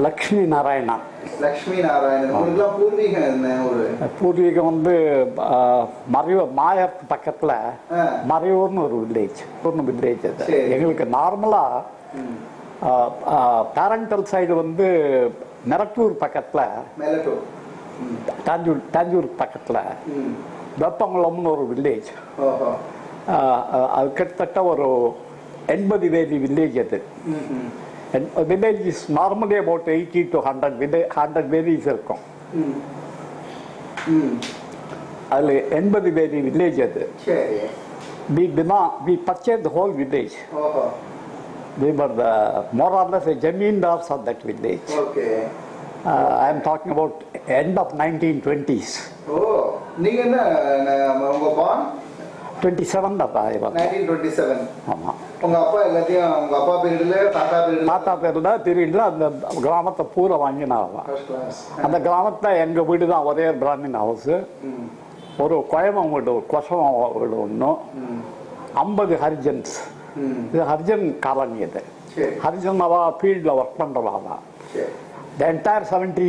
லக்ஷ்மி நாராயணன். லக்ஷ்மி நாராயணன். உங்களுக்குலாம் பூர்வீகம் என்ன? ஒரு பூர்வீகம் வந்து மறையூர், மாயத்து பக்கத்தில் மறையூர்னு ஒரு வில்லேஜ். வில்லேஜ் அது எங்களுக்கு நார்மலாக பேரண்டல் சைடு வந்து மெரட்டூர் பக்கத்தில், தாஞ்சூர் பக்கத்தில் வெப்பங்குளம்னு ஒரு வில்லேஜ். அது கிட்டத்தட்ட ஒரு 80 வேலி வில்லேஜ். அது village is normally about 80 to 100 வேலிஸ் இருக்கும். அதில் 80 வேலி வில்லேஜ் அது. We purchased the whole village. We were more or less the jamindars of that village. I am talking about end of 1920s. நீங்க என்ன உங்க born 27 I was. 1927. ஆமா. உங்க அப்பா எல்லாத்தையும் உங்க அப்பா பேர்ல தாத்தா பேர்ல தெரியல. அந்த கிராமத்தை பூரா வாங்கினாங்க. அந்த கிராமத்துல எங்க வீடு தான் ஒரே பிராமின் ஹவுஸ். ஒரு குயவம் வீடு, கொசவம் வீடு ஒன்று, 50 ஹரிஜன்ஸ். இது ஹரிஜன் காலனி. அது ஹரிஜன் அவா ஃபீல்டில் ஒர்க் பண்ணுறவா. The entire 70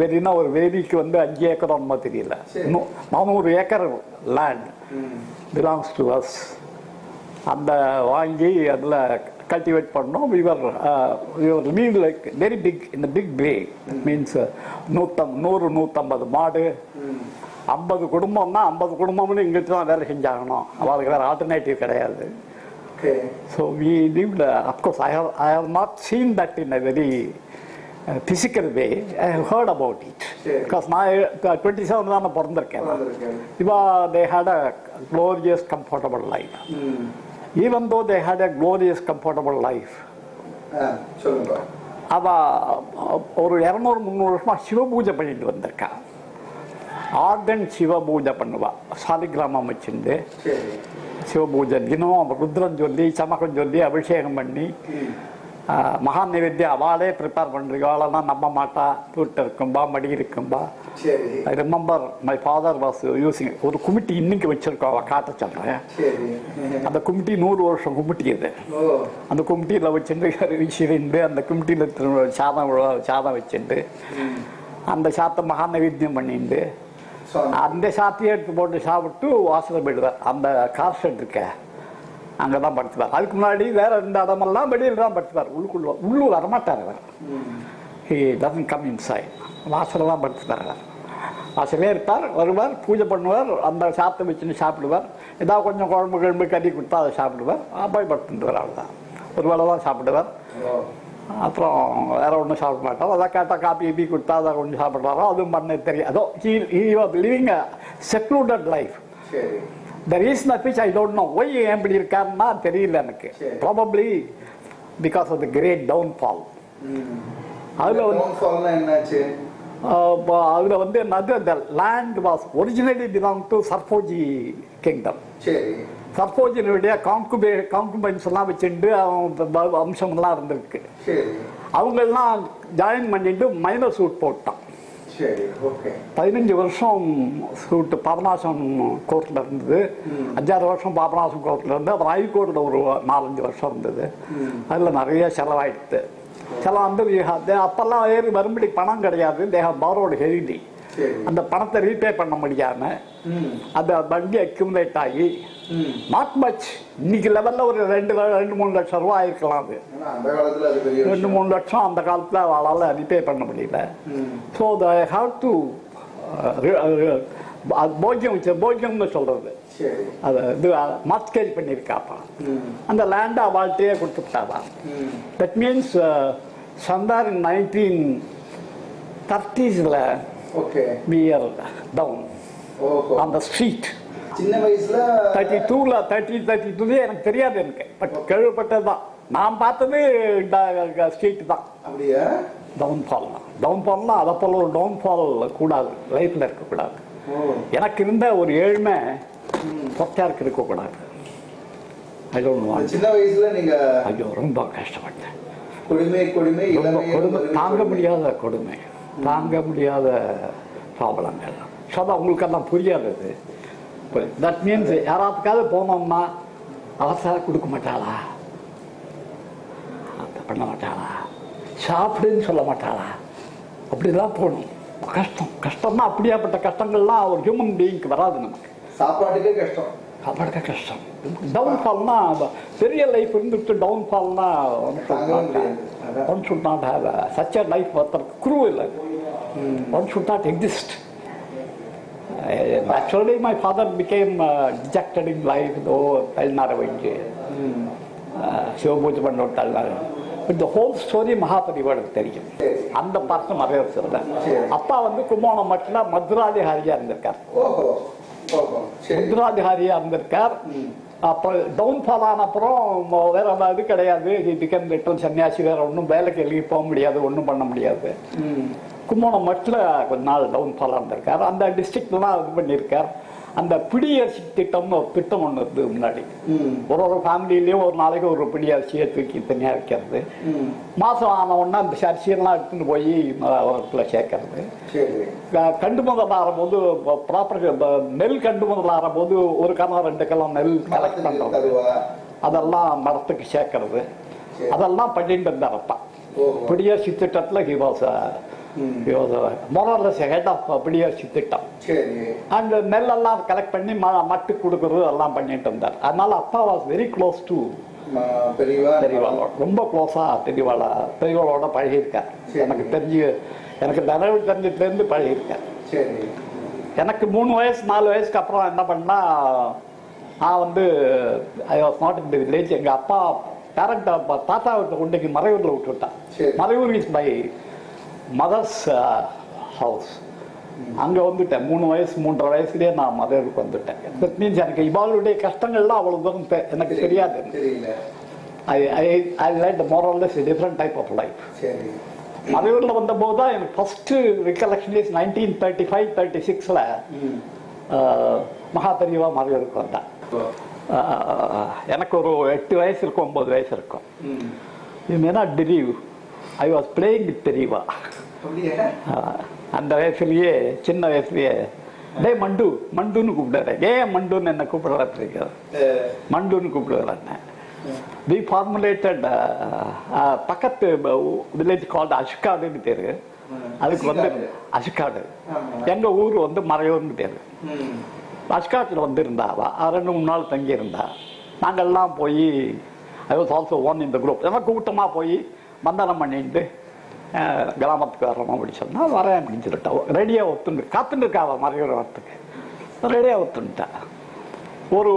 வேலினா ஒரு வேலிக்கு வந்து 5 ஏக்கர் ஒன்றுமா தெரியல, 400 acre land belongs to us. அந்த வாங்கி அதில் கல்டிவேட் பண்ணோம். we were living like very big in the big way. That means 100-150 மாடு, 50 குடும்பம்னா 50 குடும்பம்னு இங்கிட்டு தான் வேலை செஞ்சாகணும். அவளுக்கு வேறு ஆல்டர்னேட்டிவ் கிடையாது. So we lived, of course I have not seen that in a very physical way. I have heard about it because நான் 27 தான் பிறந்திருக்கேன். They had a glorious comfortable life. Even though they had a glorious comfortable life, அவ ஒரு 200-300 வருஷமா சிவ பூஜை பண்ணிட்டு வந்திருக்கா. Ardern சிவ பூஜை பண்ணுவா. சாலிகிராமம் வச்சுட்டு சிவபூஜை தினம் ருத்ரன் சொல்லி சமகம் சொல்லி அபிஷேகம் பண்ணி மகா நைவேத்தியம் அவளே ப்ரிப்பேர் பண்ணுறீங்க. அவளெல்லாம் நம்ப மாட்டா. தூட்டு இருக்கும்பா, மடி இருக்கும்பா. I remember my father was using ஒரு குமிட்டி இன்னைக்கு வச்சிருக்கோம். அவள் காட்ட சொல்கிறேன். அந்த குமிட்டி 100 வருஷம் குமிட்டி. அது அந்த குமிட்டியில் வச்சுட்டு வீசிருந்து அந்த குமிட்டியில் சாதம் வச்சுட்டு அந்த சாத்தை மகா நைவேத்தியம் பண்ணிட்டு அந்த சாத்தியை எடுத்து போட்டு சாப்பிட்டு வாசலை போயிடுவார். அந்த கார் ஷெட் இருக்க அங்கே தான் படுத்துவார். அதுக்கு முன்னாடி வேற இந்த இடமெல்லாம் வெளியில் தான் படுத்துவார். உள்ளூர் வரமாட்டார். அவர் ஹி டசன்ட் கம் இன்சைட். வாசலில் தான் படுத்துவார். வாசலே இருப்பார், வருவார், பூஜை பண்ணுவார், அந்த சாத்தை வச்சுன்னு சாப்பிடுவார். ஏதாவது கொஞ்சம் குழம்பு கறி கொடுத்தா அதை சாப்பிடுவார். போய் படுத்துட்டுவார். அவ்வளோதான். ஒரு வேளை தான் சாப்பிடுவார். அப்புறம் வேற ஒன்றும் சாப்பிட மாட்டோம். அதை கேட்டால் காப்பி கீப்பி கொடுத்தா அதை கொஞ்சம் சாப்பிட்றாரோ அதுவும் பண்ண தெரியும். அதோ he was living a secluded life. The reason of which I don't know. why எப்படி இருக்காருன்னா தெரியல எனக்கு. Probably because of the great downfall. அதில் வந்து என்னது, the land was originally belonged to Sarpoji kingdom. சர்போஜினுடைய கான்குபைன்ஸ் எல்லாம் வச்சுட்டு அம்சம்லாம் இருந்திருக்கு. அவங்கெல்லாம் ஜாயின் பண்ணிட்டு மைனர் சூட் போட்டான். 15 வருஷம் சூட்டு பாபநாசம் கோர்ட்டில் இருந்தது. 5-6 வருஷம் பாபநாசம் கோர்ட்டில் இருந்து அப்புறம் ஹைகோர்ட்டில் ஒரு 4-5 வருஷம் இருந்தது. அதில் நிறைய செலவாயிடுது. செலவு வந்து அப்பெல்லாம் ஏறி வரும்படி பணம் கிடையாது. they have borrowed heavily. அந்த பணத்தை ரீபே பண்ண முடியாம அந்த வங்கி அக்யூமுலேட் ஆகி நாட் மச். இன்னைக்கு லெவல்ல ஒரு 2-3 லட்சம் ரூபாய் ஆயிருக்கலாம். அது 2-3 லட்சம் அந்த காலத்துல அவளால் ரீபே பண்ண முடியல. ஸோ they have to போக்கியம்னு சொல்றது. அது இது மார்க்கேஜ் பண்ணியிருக்காப்பா. அந்த லேண்டை அவள்கிட்டயே கொடுத்துட்டாப்பா. That means somewhere in 1930s we are down on the street. சின்ன வயசுல 32 எனக்கு தெரியாது. எனக்கு பட் கேள்விப்பட்டதுதான். நான் பார்த்தது இந்த ஸ்ட்ரீட் தான். அப்படியே டவுன்ஃபால்னா அதை போல ஒரு டவுன்ஃபால் கூடாது. லைஃப்ல இருக்கக்கூடாது. எனக்கு இருந்த ஒரு ஏழ்மை பொட்டாருக்கு இருக்கக்கூடாது. சின்ன வயசுல நீங்க ஐயோ ரொம்ப கஷ்டப்பட்டேன். கொடுமை தாங்க முடியாத ப்ராப்ளங்கள். ஸோ அது அவங்களுக்கெல்லாம் புரியாதது. தட் மீன்ஸ் யாராத்துக்காவது போனோம்னா அவசரம் கொடுக்க மாட்டாளா? பண்ண மாட்டாளா, சாப்பிடுன்னு சொல்ல மாட்டாளா, அப்படிலாம் தோணும். கஷ்டம்னா அப்படியாப்பட்ட கஷ்டங்கள்லாம் ஒரு ஹியூமன் பீயிங்க்கு வராது. நமக்கு சாப்பாட்டுக்கே கஷ்டம், சாப்பாடுக்கே கஷ்டம். டவுன்ஃபால்னா பெரிய லைஃப் இருந்துட்டு டவுன்ஃபால்னா one should not have such a life. ஒருத்தர் குரு இல்லை, one should not exist. Naturally, my father became dejected in life, though Talnara went jail. சிவபூஜை பண்ண விட்டாள். பட் த ஹோல் ஸ்டோரி மகாபரிவாளுக்கு தெரியும். அந்த பார்த்து மறைவர் சொல்றேன். அப்பா வந்து கும்போணம் மட்டும் மதுராதிகாரியா இருந்திருக்கார். மதுராதிகாரியா இருந்திருக்கார். அப்போ டவுன்ஃபால் ஆன அப்புறம் வேற இது கிடையாது. பிகம் லிட்டல் சன்னியாசி, வேற ஒன்றும் வேலைக்கு எழுதி போக முடியாது, ஒன்றும் பண்ண முடியாது. கும்போணம் மட்டும் கொஞ்ச நாள் டவுன்ஃபாலாக இருந்திருக்கார். அந்த டிஸ்ட்ரிக்ட்லாம் இது பண்ணியிருக்கார். அந்த பிடியரிசி திட்டம்னு ஒரு திட்டம் ஒன்று இருக்குது முன்னாடி. ஒரு ஃபேமிலியிலையும் ஒரு நாளைக்கு ஒரு பிடியரிசியை தூக்கி தனியாக வைக்கிறது. மாதம் ஆன உடனே அந்த அரிசியெல்லாம் எடுத்துன்னு போய் ஒர்க்கில் சேர்க்கறது. கண்டு முதல் ஆறும்போது ப்ராப்பர் நெல் கண்டு முதல் ஆறும்போது ஒரு கலம் 2 கலம் நெல் கலெக்ட் பண்ணுறது, அதெல்லாம் மரத்துக்கு சேர்க்கறது, அதெல்லாம் பண்ணிட்டு இருந்தார் அப்பா. பிடியரிசி திட்டத்தில் he was morals head of பிடியரிசி திட்டம். அந்த நெல்லெல்லாம் கலெக்ட் பண்ணி மட்டு கொடுக்கறது எல்லாம் பண்ணிட்டு இருந்தார். அதனால அப்பா வாஸ் வெரி க்ளோஸ் டு பெரியவாளோட, ரொம்ப க்ளோஸா பெரியவாளோட பழகியிருக்கார். எனக்கு தெரிஞ்சு, எனக்கு நினைவு தெரிஞ்சதுலேருந்து பழகியிருக்கார். எனக்கு 3 வயசு 4 வயசுக்கு அப்புறம் என்ன பண்ணா, நான் வந்து I was not in the village. எங்கள் அப்பா பேரண்ட் தாத்தா கொண்டு மறையூரில் விட்டுவிட்டான். Marayur is my mother's house. அங்கே வந்துட்டேன். 3 வயசு 3.5 வயசுலேயே நான் மறையூருக்கு வந்துட்டேன். தட் மீன்ஸ் எனக்கு இவாளுடைய கஷ்டங்கள்லாம் அவ்வளோ தூரம் எனக்கு தெரியாது. I led more or less different type of life. மறையூரில் வந்தபோது தான் எனக்கு ஃபஸ்ட்டு ரிகலெக்ஷன் இஸ் 1935-36 மகாபெரிவா மறையூருக்கு வந்தேன். எனக்கு ஒரு 8 வயசு இருக்கும், 9 வயசு இருக்கும். You may not believe, I was playing with Periyava. அந்த வயசுலயே, சின்ன வயசுலயே டே மண்டு மண்டுன்னு கூப்பிடுறேன். ஏன் மண்டுன்னு என்ன கூப்பிடுறாரு, மண்டுன்னு கூப்பிடுறாரு. வி ஃபார்முலேட்டட் பக்கத்து வில்லேஜ் கால்டு அஷ்காடுன்னு பேரு. அதுக்கு வந்து அஷ்காடு, எங்க ஊர் வந்து மறையூர்னு பேரு. அஷ்காட்டில் வந்துருந்தா, 2-3 நாள் தங்கி இருந்தா. நாங்கள்லாம் போய் I was also one in the group. எல்லாம் கூட்டமாக போய் மந்தனம் பண்ணிட்டு கிராமத்துக்கு வர்றோம் அப்படி சொன்னால் வரேன் அப்படின்னு சொல்லிட்டா. ரெடியாக ஒத்துண்டு காத்துட்டு இருக்காவா மறையூர் வரத்துக்கு, ரெடியாக ஒத்துட்டா. ஒரு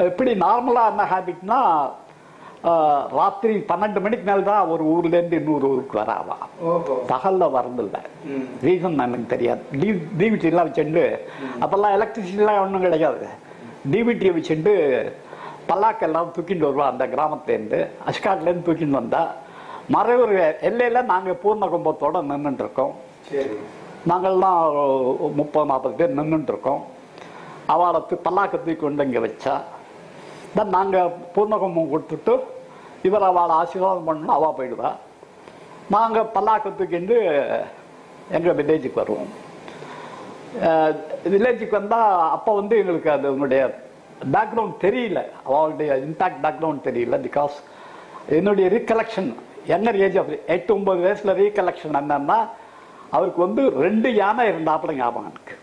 எப்படி நார்மலாக என்ன ஹேபிட்னா, ராத்திரி 12 மணிக்கு மேலே தான் ஒரு ஊர்லேருந்து இன்னொரு ஊருக்கு வராவா. பகலில் வரதில்லை. ரீசன் எனக்கு தெரியாது. டிவிடிலாம் வச்சுட்டு, அப்போல்லாம் எலக்ட்ரிசிட்டிலாம் ஒன்றும் கிடையாது. டிவிடியை வச்சுட்டு பல்லாக்கெல்லாம் தூக்கிட்டு வருவா. அந்த கிராமத்துலேருந்து அஷ்காட்லேருந்து தூக்கிட்டு வந்தா மறையூர் எல்லையில் நாங்கள் பூர்ண கும்பத்தோடு நின்றுட்டுருக்கோம். நாங்கள்லாம் 30-40 பேர் நின்றுட்டுருக்கோம். அவளை பல்லாக்க தூக்கி கொண்டு இங்கே வச்சா தான் நாங்கள் பூர்ணகும்பம் கொடுத்துட்டு இவர் அவளை ஆசீர்வாதம் பண்ணணும். அவள் போயிடுவா. நாங்கள் பல்லாக்க தூக்கிண்டு எங்கள் வில்லேஜுக்கு வருவோம். வில்லேஜுக்கு வந்தால் அப்போ வந்து எங்களுக்கு அது உன்னுடைய பேக்ரவுண்ட் தெரியல, அவளுடைய இன்டாக்ட் பேக்ரவுண்ட் தெரியல. பிகாஸ் என்னுடைய ரீகலெக்ஷன் யங்கர் ஏஜ் ஆஃப் 8-9 வயசுல ரீகலெக்ஷன் என்னன்னா, அவருக்கு வந்து 2 யானை இருந்தாப்புல ஞாபகம் எனக்கு.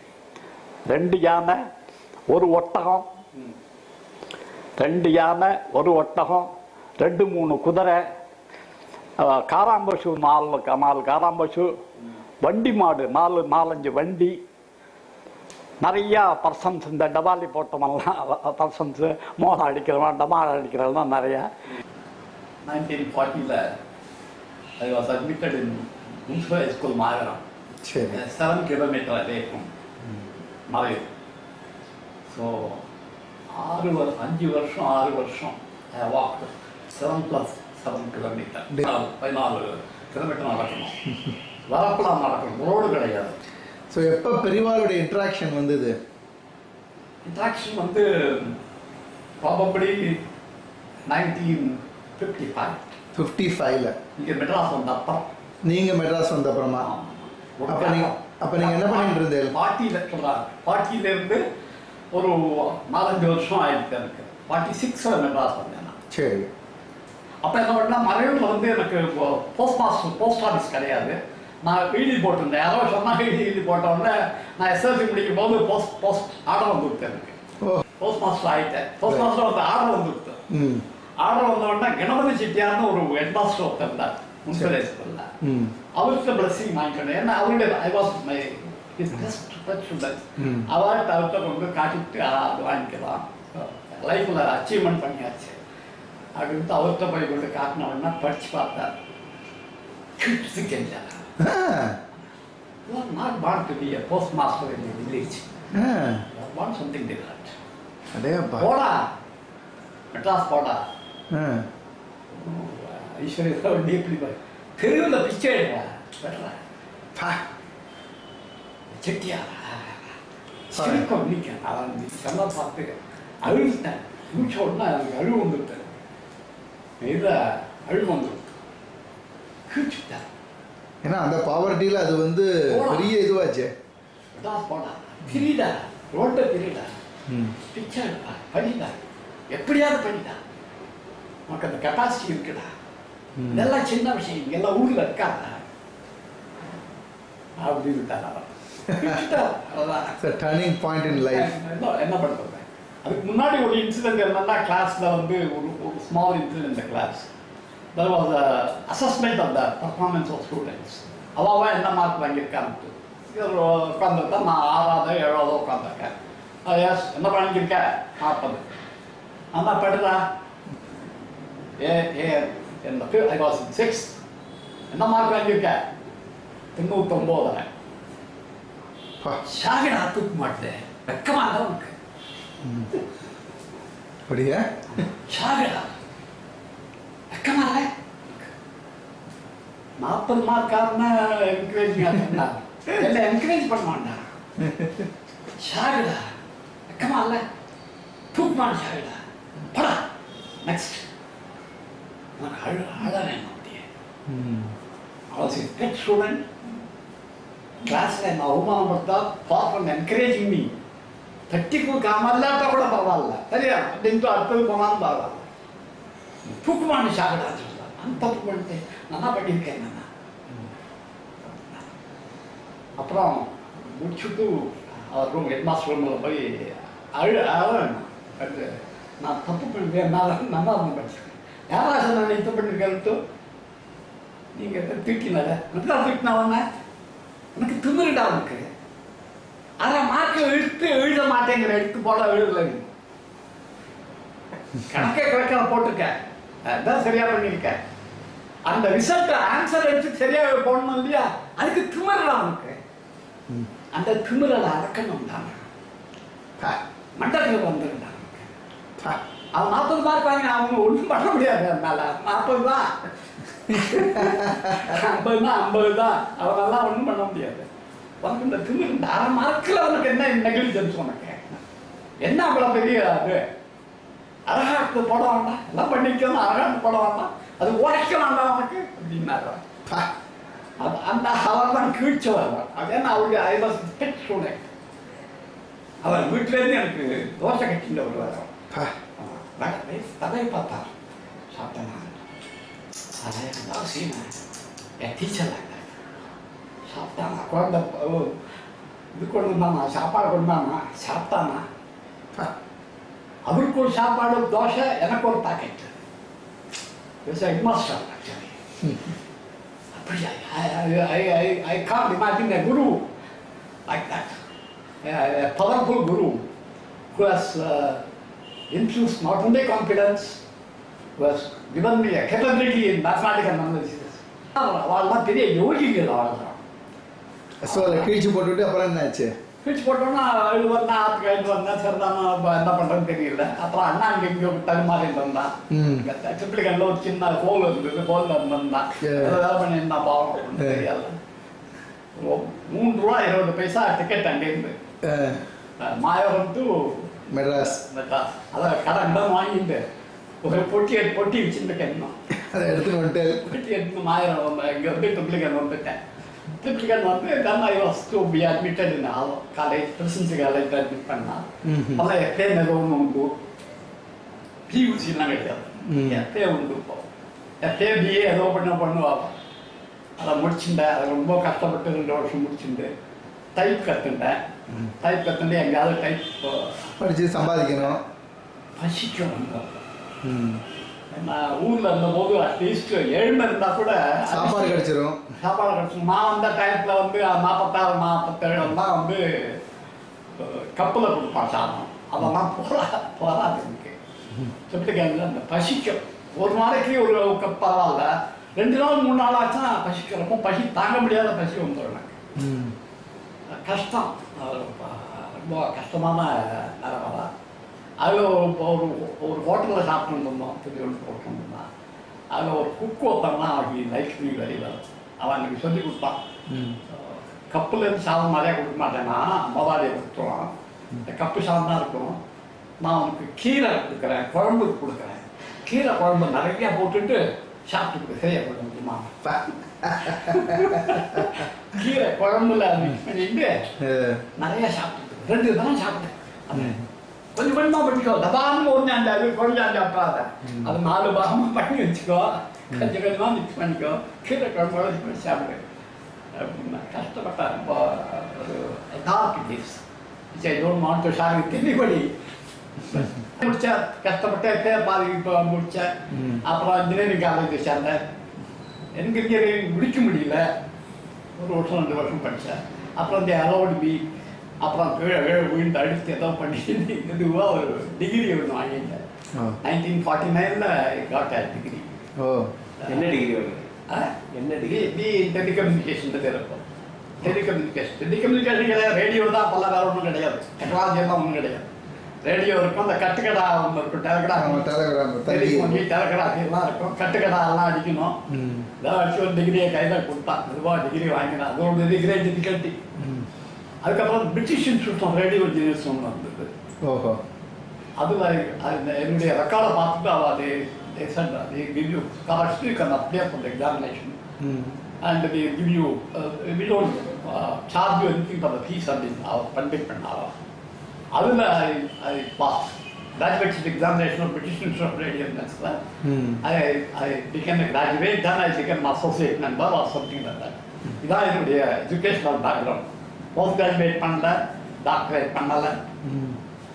2 யானை, 1 ஒட்டகம், 2 யானை, 1 ஒட்டகம், 2-3 குதிரை, காராம்பசு 4 காராம்பசு, வண்டி மாடு 4-5 வண்டி, நிறையா பர்சன்ஸ், இந்த டபாலி போட்டமெல்லாம் பர்சன்ஸு, மோகம் அடிக்கிறவன் டமால் அடிக்கிறவன் நிறையா. 1940 I was admitted in Municipal High School Magaram, 7 kilometers away from Marayur. So 5 வருஷம் I walked 7 + 7 kilometers. 14 கிலோமீட்டர் நடக்கணும். வரப்பெல்லாம் நடக்கணும், ரோடு கிடையாது. ஸோ எப்போ பெரியவாளுடைய இன்ட்ராக்ஷன் வந்தது? இன்ட்ராக்ஷன் வந்து ப்ராபப்ளி 1955. இங்கே மெட்ராஸ் வந்த அப்புறம். நீங்கள் மெட்ராஸ் வந்த அப்புறமா? அப்போ நீங்கள் என்ன பண்ணிட்டு இருந்தீங்க? பாட்டியிலேருந்து ஒரு 4-5 வருஷம் ஆயிடுச்சு எனக்கு. 46 மெட்ராஸ் வந்தேன் நான். சரி. அப்போ என்ன பண்ணால் மறைவில் வந்து எனக்கு போஸ்ட் ஆஃபீஸ் கிடையாது. நான் எழுதி போட்டிருந்தேன். யாரோ சொன்னால் எழுதி போட்ட உடனே நான் எஸ்எல்சி முடிக்கும் போது போஸ்ட் ஆர்டர் வந்து கொடுத்தேன். எனக்கு போஸ்ட் மாஸ்டர் ஆகிட்டேன். போஸ்ட் மாஸ்டர் வந்து ஆர்டர் வந்து கொடுத்தேன். ஆர்டர் வந்த உடனே கணபதி செட்டியார்னு ஒரு ஹெட் மாஸ்டர் ஒருத்தர் இருந்தார் முன்சிபல் ஸ்கூலில். அவர்கிட்ட பிளஸிங் வாங்கிக்கணும். ஏன்னா அவருடைய ஐ வாஸ் மை அவர்கிட்ட கொண்டு காட்டிட்டு அது வாங்கிக்கலாம், லைஃப்பில் அச்சீவ்மெண்ட் பண்ணியாச்சு அப்படின்ட்டு அவர்கிட்ட போய் கொண்டு காட்டினோன்னா படிச்சு பார்த்தார். Not bond to be a post master in village, bond something different. போடா மெட்ராஸ் போடா ஐஸ்வர்யா வண்டி எப்படி தெருவில் பிச்சை எடுப்பா செட்டியாரா சிரிக்கம் நிற்க அவன் சொன்னால் பார்த்து அழுவிட்டேன். மூச்ச உடனே எனக்கு அழுவு வந்துவிட்டேன். இதை அழுவு வந்துவிட்டு கிழிச்சுட்டேன். ஏன்னா அந்த பாவர்ட்டியில் அது வந்து பெரிய இதுவாச்சு. போடா திரிடா ரோட்டை திரிடா பிச்சை எடுப்பா பண்ணிட்டா எப்படியாவது பண்ணிட்டா உனக்கு அந்த கெப்பாசிட்டி இருக்குடா. இதெல்லாம் சின்ன விஷயம், இங்கெல்லாம் ஊரில் இருக்காதா அப்படின்னு அவன் டர்னிங் பாயிண்ட் இன் லைஃப். என்ன பண்ணுறது? அதுக்கு முன்னாடி ஒரு இன்சிடென்ட் என்னன்னா, கிளாஸில் வந்து ஒரு small incident class there was a assessment of the performance of students. அவா என்ன மார்க் வாங்கியிருக்கான்ட்டு உட்காந்துருக்கேன். நான் 6வது 7வது உட்காந்துருக்கேன். எஸ் என்ன பண்ணியிருக்கேன் 40. அண்ணா படுதா ஐ வாஸ் 6th. என்ன மார்க் வாங்கியிருக்கேன் 99. ஷாகிடா தூக்க மாட்டேன், வெக்கமா தான் உனக்கு அப்படியா? ஷாகிடா வெக்கமா இல்லை? 40 மார்க்காரன்னா என்கரேஜ் எல்லாம் என்கரேஜ் பண்ண மாட்டான். ஷாகிடா வெக்கமா இல்லை? தூக்குமான் ஷாகிடா படா நெக்ஸ்ட். உனக்கு அழறேன் அப்படியே. அவள் இஸ் பெட் ஸ்டூடெண்ட். கிளாஸில் என்ன அவமானப்படுத்தா பாப்பன் என்கரேஜிங் மீ. தட்டி கொடுக்காம இல்லாட்டா கூட பரவாயில்ல, சரியா அப்படின்ட்டு அடுத்தது போனாலும் பரவாயில்ல. தூக்குமானு ஷாகிடா சொல்கிறான். நான் தப்பு பண்ணிட்டேன், நல்லா பண்ணியிருக்கேன் நான். அப்புறம் முடிச்சுட்டு அவர் ரூம் ஹெட் மாஸ்டர் ரூமில் போய் அழணும். நான் தப்பு பண்ணிருக்கேன், நான் நல்லா தான் படிச்சிருக்கேன். யாரா சொன்ன நீ தப்பு பண்ணிருக்கேன்ட்டு? நீங்கள் தூக்கினால தான் தூக்கினாவண்ண எனக்கு திமிருடா இருக்கு. அதை மார்க்கை எழுத மாட்டேங்கிற எடுத்து போட எழுதல. கணக்கை கணக்கில் போட்டிருக்க, அதுதான் சரியா பண்ணியிருக்க. அந்த ரிசல்ட் ஆன்சர் எடுத்து சரியா போடணும் இல்லையா? அதுக்கு திமிருடா உனக்கு. அந்த திமிரலை அடக்கணும் தானே மண்டலத்தில் வந்துருந்தா. அவன் 40 மார்க் வாங்கி அவங்க ஒன்றும் பண்ண முடியாது. அதனால 40 தான் 50 தான் 50 தான் அவனெல்லாம் ஒன்றும் பண்ண முடியாது. உனக்கு இந்த திமிரு இந்த 1/2 மார்க்கில் உனக்கு என்ன நெகிழிஜென்ஸ்? உனக்கு என்ன அவ்வளோ பெரிய அது? அழகாக்கு போட வேண்டாம், எல்லாம் பண்ணிக்கணும், அழகாக்கு போட வேண்டாம், அது உடைக்க வேண்டாம் உனக்கு அப்படின்னாரு. அந்த அவர் தான் கீழ்ச்சவர். அது என்ன அவருடைய ஐ வாஸ் பெட் ஸ்டூடெண்ட். அவர் வீட்டிலேருந்து எனக்கு தோசை கட்டிட்டு வருவார். தவையை பார்த்தார். சாப்பிட்டேன் அதான் சீனை என் டீச்சர் சாப்பிட்டானா குழந்தை இது கொண்டு வந்தானா, சாப்பாடு கொண்டானா, சாப்பிட்டானா. அவருக்கு ஒரு சாப்பாடு தோசை, எனக்கு ஒரு பாக்கெட். Head master actually. அப்படியா? I can't imagine a guru like that. A powerful guru who has infused not only confidence, who has given me a capability in mathematical analysis. அவள்லாம் பெரிய யோகிகள். அவள்தான் ஸோ அதை கிழிச்சு போட்டுவிட்டு அப்புறம் என்ன ஆச்சு? கிழிச்சு போட்டோன்னா இது வந்தேன், ஆற்றுக்கு எழுந்து வந்தேன். சரிதானா என்ன பண்ணுறதுன்னு தெரியல. அப்புறம் அண்ணா இங்கே இங்கே தடுமாறிட்டு இருந்தான். ட்ரிப்ளிகனில் ஒரு சின்ன ஹோல் இருந்தது, ஹோலில் இருந்திருந்தான். வேலை பண்ணியிருந்தான் பாவம், தெரியாது. 3 ரூபா 20 பைசா டிக்கெட் அங்கேருந்து மாயவரம் டு மெட்ராஸ். அதான் கடை இடம் வாங்கிட்டு ஒரு பொட்டி வச்சுருக்கேன். இன்னும் அதை எடுத்துன்னு வந்துட்டு பொட்டி எடுத்து மாயவரம் இங்கே வந்து ட்ரிப்ளிகன் வந்துட்டேன். ட்ரிப்ளிகன் வந்து then I was to be admitted in college, Presidency College admit பண்ணான். அப்போ எப்பயே நிறுவனம் உண்டு, பியூசிலாம் கிடையாது, எப்பயே உண்டு. இப்போ FABA ஏதோ பண்ணுவாங்க. அதை முடிச்சுட்டேன். அதை ரொம்ப கஷ்டப்பட்டு 2 வருஷம் முடிச்சுட்டு டைப் கற்றுட்டேன். டைப் கற்றுட்டு எங்கேயாவது டைப் படித்து சம்பாதிக்கணும். பசிக்கும். நான் ஊரில் இருந்தபோது அட்லீஸ்ட் 7 இருந்தால் கூட சாப்பாடு கிடச்சிரும். சாப்பாடு கிடச்சிடும். நான் வந்த டைத்தில் வந்து 46 47 தான் வந்து கப்பில் கொடுப்பான் சாதம். அதெல்லாம் போராது எனக்கு. சொல்லிட்டு அந்த பசிக்கும். ஒரு நாளைக்கு ஒரு கப் பரவாயில்ல, 2 நாள் 3 நாள் ஆச்சுன்னா பசிக்கும். ரொம்ப பசி தாங்க முடியாத பசி வந்துடும் எனக்கு. கஷ்டம். ரொம்ப கஷ்டமான நிலமை தான். அதில் ஒரு ஹோட்டலில் சாப்பிட்டு இருந்தோம். திருவள்ளூர் ஹோட்டல் தான். அதில் ஒரு குக் ஒருத்தன்னா அவனுக்கு லைஃப் வெளியில் அவன் எனக்கு சொல்லி கொடுத்தான். கப்புலேருந்து சாதம் நிறையா கொடுக்க மாட்டேன்னா முதலாளியை கொடுத்துருவான். இந்த கப்பு சாதம் தான் இருக்கும். நான் அவனுக்கு கீரை கொடுக்குறேன், குழம்பு கொடுக்குறேன். கீரை குழம்பு நிறையா போட்டுட்டு சாப்பிட்டு சரியா போட முடியுமா? கீரை குழம்புல மிக்ஸ் பண்ணிட்டு நிறையா சாப்பிட்டு 2 தானே சாப்பிட்டேன். கொஞ்சம் கொஞ்சமாக பண்ணிக்கோ. டபான்னு 1 அஞ்சாது கொஞ்சம் சாப்பிடாத. அது 4 பாகமாக பண்ணி வச்சுக்கோ. கொஞ்சம் கொஞ்சமாக மிக்ஸ் பண்ணிக்கோ. கீரை குழம்போட பண்ணி சாப்பிடு அப்படின்னா கஷ்டப்பட்டேன். ரொம்ப ஒரு dark days. I don't want to share with anybody. முடித்தேன். கஷ்டப்பட்டு பாதி இப்போ முடித்தேன். அப்புறம் இன்ஜினியரிங் காலேஜ் சேர்ந்தேன். எனக்கு இன்ஜினியரிங் முடிக்க முடியல. 1 வருஷம் 2 வருஷம் படித்தேன். அப்புறம் இந்த அலோடு பி அப்புறம் கீழே விழுந்து அடித்து ஏதோ பண்ணி இதுவாக ஒரு டிகிரி ஒன்று வாங்கிட்டேன். 1949 காட் டிகிரி. என்ன டிகிரி? என்ன டிகிரி? பி டெலிகம்யூனிகேஷன் இருக்கும். டெலிகம்யூனிகேஷன் கிடையாது. ரேடியோ தான். பல வேறு ஒன்றும் கிடையாது. டெக்னாலஜி எல்லாம் ஒன்றும் கிடையாது. ரேடியோ இருக்கும். அந்த கட்டுக்கடா ஒன்று இருக்கும். டெலிகிராஃபி எல்லாம் இருக்கும். கட்டுக்கடா எல்லாம் அடிக்கணும். இதான் அடிச்சு ஒரு டிகிரியை கையில் கொடுத்தான். இதுவாக டிகிரி வாங்கினேன். அது ஒரு டிகிரி டிஃபிகல்ட்டி. அதுக்கப்புறம் British institute of radio engineers ஒன்று வந்தது. ஓஹோ. அதில் என்னுடைய ரெக்கார்டை பார்த்துட்டு அவள் அது give you scholarship, you can apply for the examination. And they give you, we don't charge you anything for the fees of our funding. அதில் I passed. Graduate examination of British Institute of Radio and I became a graduate, then I became an associate member or something like that. இதான் என்னுடைய educational background. Post graduate பண்ணல, doctorate பண்ணல.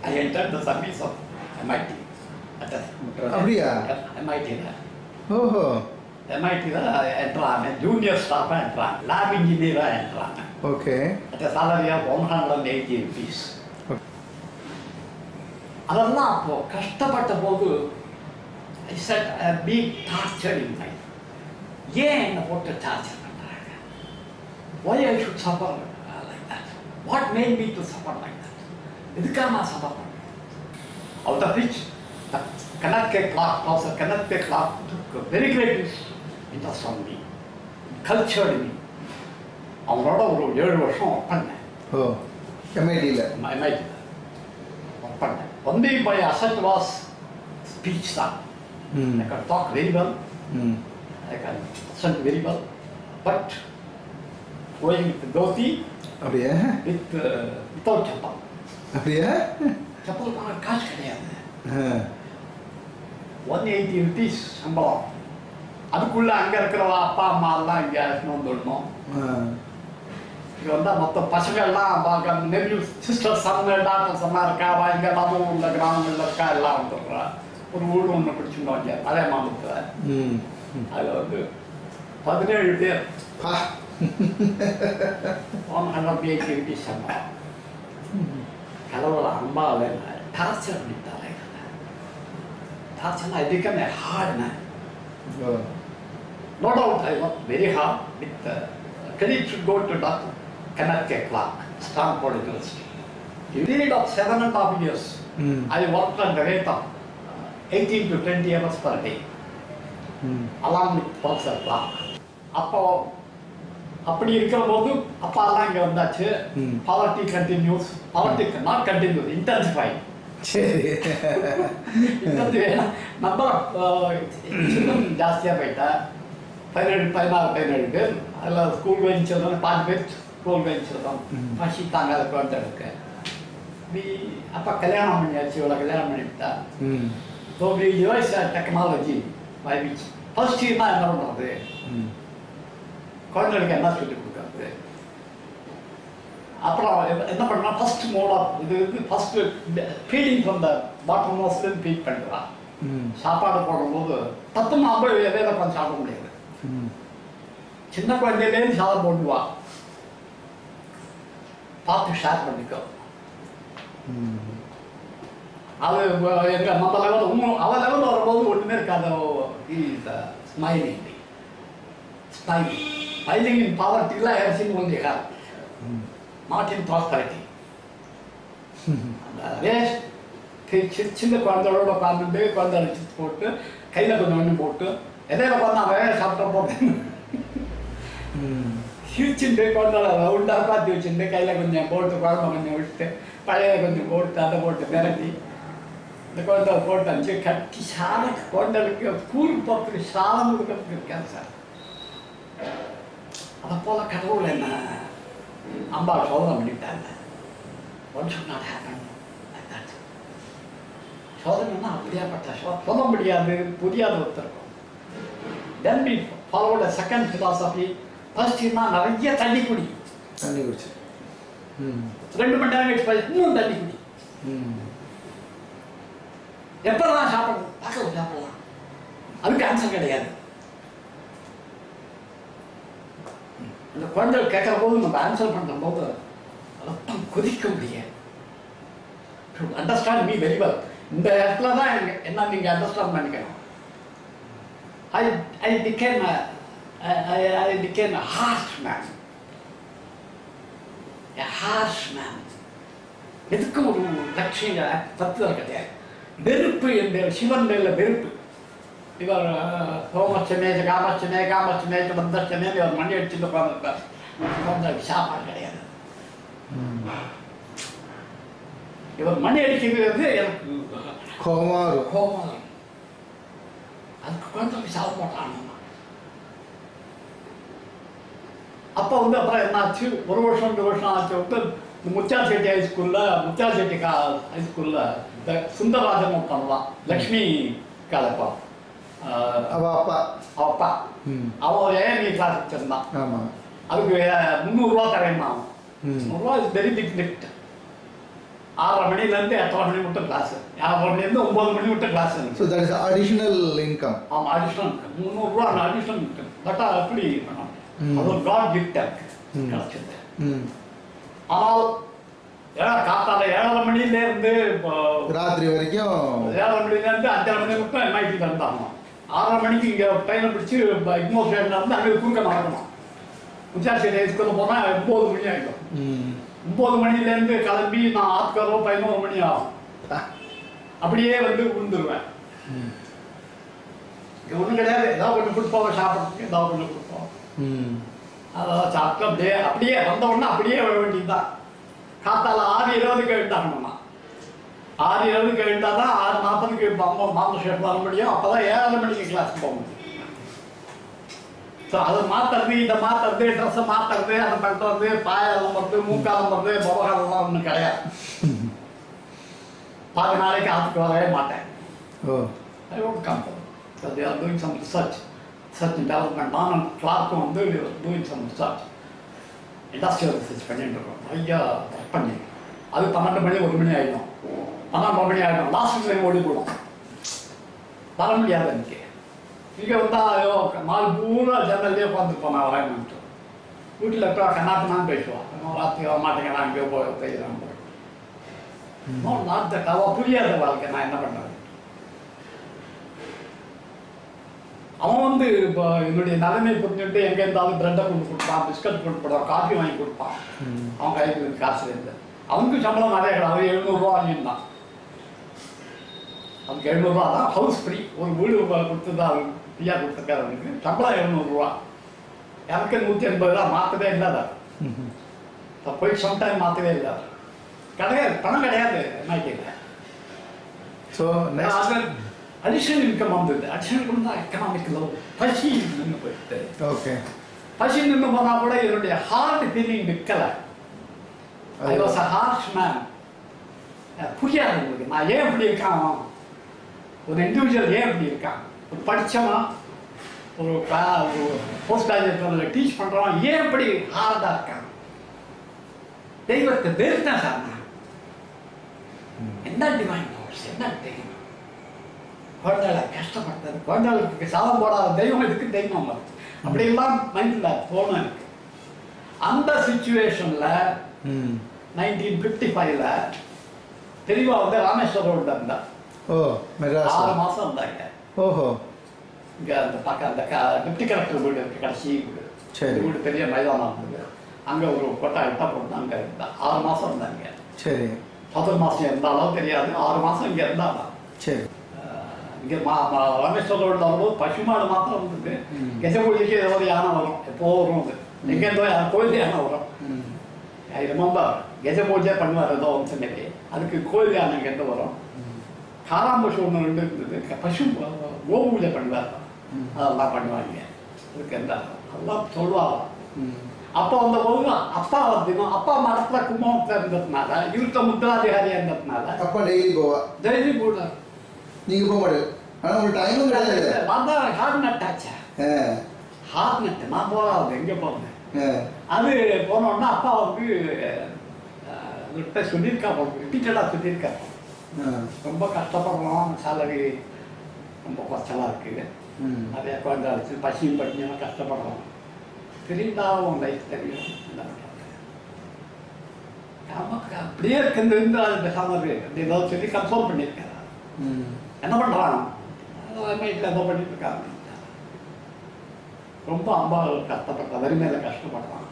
I entered the service of MIT. அப்படியா? MIT. ஓஹோ. MIT entraane, junior staff entraane, lab engineer entraane. Okay. At a salary of 180 rupees. அதெல்லாம் அப்போ கஷ்டப்பட்ட போது I said I am being tortured in life. ஏன் என்னை போட்டு டார்ச்சர் பண்ணுறாங்க? Why I should suffer like that? What made me to suffer like that? எதுக்காக நான் சஃபர் பண்ணேன்? Out of which the Kanatke clock, Professor Kanatke clock took a very great interest on me, cultured me. அவங்களோட ஒரு 7 வருஷம் work பண்ணேன். ஓ, MIT-ல work பண்ணேன். Only my asset was speech தான். I can talk very well. I can listen very well. But going with dhoti, அப்படியே without chappal. அப்படியே chappal வாங்க காசு கிடையாது. 180 rupees சம்பளம். அதுக்குள்ள அங்க இருக்கிற அப்பா அம்மா எல்லாம் இங்கே வந்துடணும். இங்கே வந்தால் மொத்த பசங்கள்லாம் நெல்லியூ சிஸ்டர் சன் டாக்டர் சொன்னா இருக்கா, இங்கே எல்லாமும் உள்ள கிராமங்களில் இருக்கா, எல்லாம் வந்துடுறா. ஒரு ஊர் ஒன்று பிடிச்சிருந்தோம் இங்கே அதே மாநிலத்தில். அதில் வந்து 17 பேர் 180 rupees சம்பளம். கடவுளை அம்பாவை torture பண்ணிட்டாலே. டார்ச்சர்னா I became a hard man. No doubt I worked very hard with credit should go to Dr. Kanatke Clark, Stanford University. In a period of 7.5 years, I worked at the rate of 18 to 20 hours per day, along with Professor Clark. அப்படி இருக்கிற போது அப்பா எல்லாம் இங்கே வந்தாச்சு. Poverty continues, poverty not continues, intensify. சரி, number சின்னம் ஜாஸ்தியாக போயிட்டா. 16 பேர். அதில் ஸ்கூல் கோயிங் சில்ட்ரன் 5 பேர் ஸ்கூல் கோயிங் சில்ட்ரன். பசி தாங்காத குழந்தை இருக்கு. அப்போ கல்யாணம் பண்ணியாச்சு. இவ்வளோ கல்யாணம் பண்ணிவிட்டா. So we devise technology by which first இயர்னா என்ன பண்ணுறது, குழந்தைகளுக்கு என்ன சொல்லிக் கொடுக்குறது. அப்புறம் என்ன பண்ணா ஃபர்ஸ்ட் மோட் ஆஃப் இது first feeding from the bottom மோஸ்ட்லேருந்து ஃபீட் பண்ணுறான். சாப்பாடு போடும்போது 10 இடையில உட்காந்து சாப்பிட முடியாது. சின்ன குழந்தையிலேருந்து சாதம் போட்டுவா, பார்த்து ஷேர் பண்ணிக்கோ. அது எங்க நம்ம லெவலில் இன்னும் அவள் லெவலில் வரும்போது ஒன்றுமே இருக்காது. ஸ்மைலிங் ஸ்மைலிங் இன் பாவர்ட்டிலாம் எவசிங் only here not in prosperity. அதே சின்ன குழந்தைகளோட உட்காந்துட்டு குழந்தை அடிச்சு போட்டு கையில் கொஞ்சம் ஒன்று போட்டு எதையில உட்காந்து அவன் சாப்பிட்ட போட்டேன். சிரிச்சுட்டு குழந்தை உண்டாக பார்த்து வச்சுட்டு கையில் கொஞ்சம் போட்டு குழம்பு கொஞ்சம் விட்டு பழைய கொஞ்சம் போட்டு அதை போட்டு மிரட்டி இந்த குழந்தை போட்டு அஞ்சு கட்டி சாதம் குழந்தைகளுக்கு கூறு பார்த்து சாதம் கொடுக்கறதுக்கு இருக்காது சார். அதை போல கடவுள் என்ன அம்பா சோதனை பண்ணிட்டாங்க. One should not happen like that. சோதனைன்னா அப்படியாப்பட்ட சொல்ல முடியாது, புரியாத ஒருத்தருக்கும். Then we followed a second philosophy. ஃபர்ஸ்ட்னா நிறைய தண்ணி குடி, தண்ணி குடிச்சு 2 மணி நேரம் கழிச்சு இன்னும் தண்ணி குடி. எப்பதான் சாப்பிடணும், பார்க்க சாப்பிடலாம், அதுக்கு ஆன்சர் கிடையாது. அந்த குழந்தைகள் கேட்குற போது நம்ம ஆன்சர் பண்ணுற போது ரத்தம் கொதிக்க முடியாது. Understand me very well. இந்த இடத்துல தான் என்ன நீங்கள் அண்டர்ஸ்டாண்ட் பண்ணிக்கணும். I became a harsh man. A harsh man. எதுக்கும் ஒரு லட்சியம் தத்துவம் கிடையாது. வெறுப்பு என்ற சிவன் மேல வெறுப்பு. இவர் ஹோமச்சனே காமச்சனே காமச்சனே வந்தச்சனே இவர் மணி அடிச்சுட்டு உட்காந்துருக்கார். சாப்பாடு கிடையாது. இவர் மணி அடிக்கிறது எனக்கு கோபம். அதுக்கு குழந்தைக்கு சாப்பிட மாட்டாங்க. அப்போ அப்புறம் என்னாச்சு, 1 வருஷம் 2 வருஷம் ஆச்சு. முத்தியால் செட்டி முத்தியால் செட்டி ஹைஸ்கூலில் இந்த சுந்தரராஜன் ஒருத்தன்லாம் லக்ஷ்மி காலப்பா அப்பா அவன் ஏஎம்இ கிளாஸ் வச்சிருந்தான். அதுக்கு 300 ரூபா தரேன்னா 300 ரூபா இஸ் வெரி பிக் லிஃப்ட். 6:30 மணிலேருந்து 8:30 மணி மட்டும் கிளாஸ், 6:30 மணிலேருந்து 9 மணி மட்டும் class. So that is additional income. ஆமாம், அடிஷனல் இன்கம் 300 ரூபா அடிஷனல் இன்கம். பட் எப்படி பண்ணணும், அது ஒரு காட் கிஃப்ட் கிடைச்சது. ஆனால் காத்தால 7:30 மணிலேருந்து ராத்திரி வரைக்கும் 7:30 மணிலேருந்து 5:30 மணி மட்டும் எம்ஐடி இருந்தாங்க. 6:30 மணிக்கு இங்கே ட்ரெயினை பிடிச்சி இக்மோர் ஸ்டேஷனில் இருந்து அங்கே தூங்க நடக்கணும். முத்தியால் ஹைஸ்கூலில் போனால் 9 மணி ஆகிடும். 9 மணிலேருந்து கிளம்பி நான் ஆத்துக்காரோ 11 மணி ஆகும். அப்படியே விழுந்துருவேன். இங்கே ஒன்றும் கிடையாது, ஏதாவது கொஞ்சம் கொடுப்பாங்க சாப்பிட்றதுக்கு, ஏதாவது கொஞ்சம் கொடுப்போம். அதான் சாப்பிட்டு அப்படியே வந்த உடனே அப்படியே வர வேண்டியதுதான். காத்தால 6:20க்கு எழுந்தாகணும்னா 6:20க்கு எழுந்தால் தான் 6:40க்கு மாமூல் ஷேப் வர முடியும். அப்போ தான் 7:30 மணிக்கு கிளாஸ் போக முடியும். ஸோ அதை மாற்றுறது, இதை மாற்றுறது, ட்ரெஸ்ஸை மாற்றுறது, அதை பண்ணுறது, பாயாலம் வருது, மூக்காலம் வருது, முககாலம்லாம் ஒன்றும் கிடையாது. பாதி நாளைக்கு ஆற்றுக்கு வரவே மாட்டேன். I won't come. So they are doing some research and development. நானும் கிளார்க்கும் doing some research, industrial research பண்ணிட்டு இருக்கோம். ஐயா ஒர்க் பண்ணி அது 12 மணி 1 மணி ஆகிடும், 12 மணி ஆகிடும். லாஸ்ட் டைம் ஓடி போடும், வர முடியாது. எனக்கு இங்கே வந்தால் நாள் பூரா ஜன்னல்லே உட்காந்துருப்போம். நான் வரேன்ட்டு வீட்டில் இருக்கிற கண்ணாப்பினான்னு பேசுவான். ராத்திரி வர மாட்டேங்கிறான், அங்கே போய் செய்யறான். நாட்டு அவள் புரியாத வாழ்க்கை, நான் என்ன பண்ணுறது. அவன் இப்போ என்னுடைய நிலைமை புரிஞ்சுட்டு எங்கே இருந்தாலும் பிரெட்டை கொண்டு கொடுப்பான், பிஸ்கட் கொண்டு போடுவான், காஃபி வாங்கி கொடுப்பான். அவன் கைக்கு காசு இருந்து அவனுக்கு சம்பளம் நிறைய கிடையாது. அவன் 700 ரூபா வாங்கியிருந்தான். அவனுக்கு 700 ரூபா தான் ஹவுஸ் ஃப்ரீ. ஒரு வீடு கொடுத்துருந்தா அவனுக்கு ஃப்ரீயாக கொடுத்துருக்காரு. அவனுக்கு சம்பளம் 700 ரூபா. எனக்கு 180 ரூபா மாற்றவே இல்லாத. போய் சம்டைம் மாற்றவே இல்லாத. கிடையாது, பணம் கிடையாது எம்ஐடியில். ஸோ அடிஷனல் இன்கம் வந்தது. அடிஷனல் இன்கம் தான் எக்கனாமிக் லோ. பசி நின்று போயிட்டு. ஓகே, பசி நின்று போனால் கூட என்னுடைய ஹார்ட் ஃபீலிங் நிற்கலை. I was a harsh man. புரியாது உங்களுக்கு நான் ஏன் இப்படி இருக்கான், ஒரு இண்டிவிஜுவல் ஏன் இப்படி இருக்கான். ஒரு படித்தவன் ஒரு போஸ்ட் கிராஜுவேட் டீச் பண்ணுறோம், ஏன் இப்படி ஹார்டாக இருக்காங்க? தெய்வத்தை வெறுத்தேன் சார் நான். என்ன டிவைன் பவர்ஸ், என்ன தெரியும்? குழந்தைகளை கஷ்டப்பட்டது, குழந்தைகளுக்கு சாதம் போடாத தெய்வம் இதுக்கு தெய்வம் வருது அப்படிலாம் மைண்டில் தோணும் எனக்கு. அந்த சுச்சுவேஷனில் 1955 தெளிவா வந்து ராமேஸ்வரம் இருந்தா. ஓ, மெட்ராஸ் 6 மாசம் இருந்தாங்க. ஓஹோ. இங்க அந்த பக்கம் அந்த டிப்டி கலெக்டர் வீடு இருக்கு, கடைசி வீடு. சரி. வீடு பெரிய மைதானம் இருந்தது, அங்க ஒரு கொட்டா இட்டா போட்டு அங்க இருந்தா 6 மாசம் இருந்தாங்க. சரி. 10 மாசம் இருந்தாலும் தெரியாது, 6 மாசம் இங்க இருந்தாங்க. சரி. இங்க ராமேஸ்வரம் இருந்தாலும் பசுமாடு மாத்திரம் இருந்தது. கெஜபூஜைக்கு ஏதாவது யானை வரும், எப்போ வரும். அது எங்க இருந்தோ கோயில் யானை வரும். ஐ ரிமெம்பர் கெஜ பூஜை பண்ணுவார் ஏதோ சொன்னது, அதுக்கு கோயில் யானை இங்கேருந்து வரும். காராம்பசு ஒன்று 2 இருந்தது, பசு கோ பூஜை பண்ணுவார், அதெல்லாம் பண்ணுவாங்க. அதுக்கு எந்த அதெல்லாம் சொல்லுவாங்க. அப்போ வந்த போது அப்பா தினம் அப்பா மரத்துல கும்பகோணத்தில் இருந்ததுனால, இவர்கிட்ட முத்திராதிகாரியா இருந்ததுனால அப்பா டெய்லி போவா? டெய்லி போடுறாரு. நீங்க போக மாட்டேன், ஆனா உங்களுக்கு டைமும் கிடையாது. நான் தான் ஹார்ட் நட் ஆச்சேன். ஹார்ட் நட் நான் போகாது எங்கே போனேன். அது போனோன்னா அப்பா வந்து சொல்லியிருக்கா, ரிப்பீட்டடாக சொல்லியிருக்கா, ரொம்ப கஷ்டப்படுறோம், சேலரி ரொம்ப கஷ்டமாக இருக்குது, நிறைய குழந்தை வச்சு பசியும் பட்டினியெல்லாம் கஷ்டப்படுறோம், தெரிந்தாலும் லைஃப் தெரியும், என்ன பண்ணுறது நமக்கு அப்படியே இருக்குன்னு அது பேசாமல் ஏதாவது சொல்லி கன்சோல் பண்ணியிருக்காரு. என்ன பண்ணுறான் வீட்டில் ஏதோ பண்ணிட்டு இருக்காங்க. ரொம்ப அம்மா கஷ்டப்படுறேன், வறுமையில கஷ்டப்படுறான்.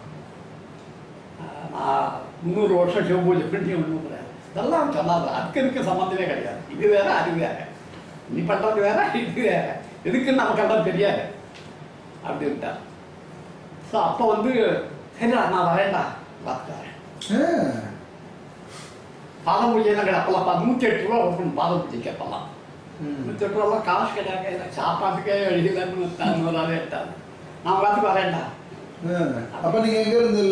நான் 300 வருஷம் சிவபூஜை பண்ணி ஒன்றுங்கிறேன், இதெல்லாம் சொல்லாது. அதுக்கு இருக்க சம்மந்தமே கிடையாது. இது வேற அது வேற, நீ பண்ணுறது வேற இது வேற, எதுக்குன்னு நமக்கு எல்லாம் தெரியாது அப்படின்ட்டா. ஸோ அப்போ வந்து சரிடா நான் வரேன்டா பார்த்துக்கிறேன். பாத பூஜைலாம் கிடையாது அப்பெல்லாம். 108 ரூபா கொடுக்கணும் பாத பூஜைக்கு. அப்பெல்லாம் 108 ரூபாலாம் காசு கிடையாது, சாப்பாட்டுக்கே எழுதிலன்னு 100 எடுத்தாங்க. நான் பார்த்துக்கு வரேன்டா. அப்போ நீங்கள் எங்கே இருந்து?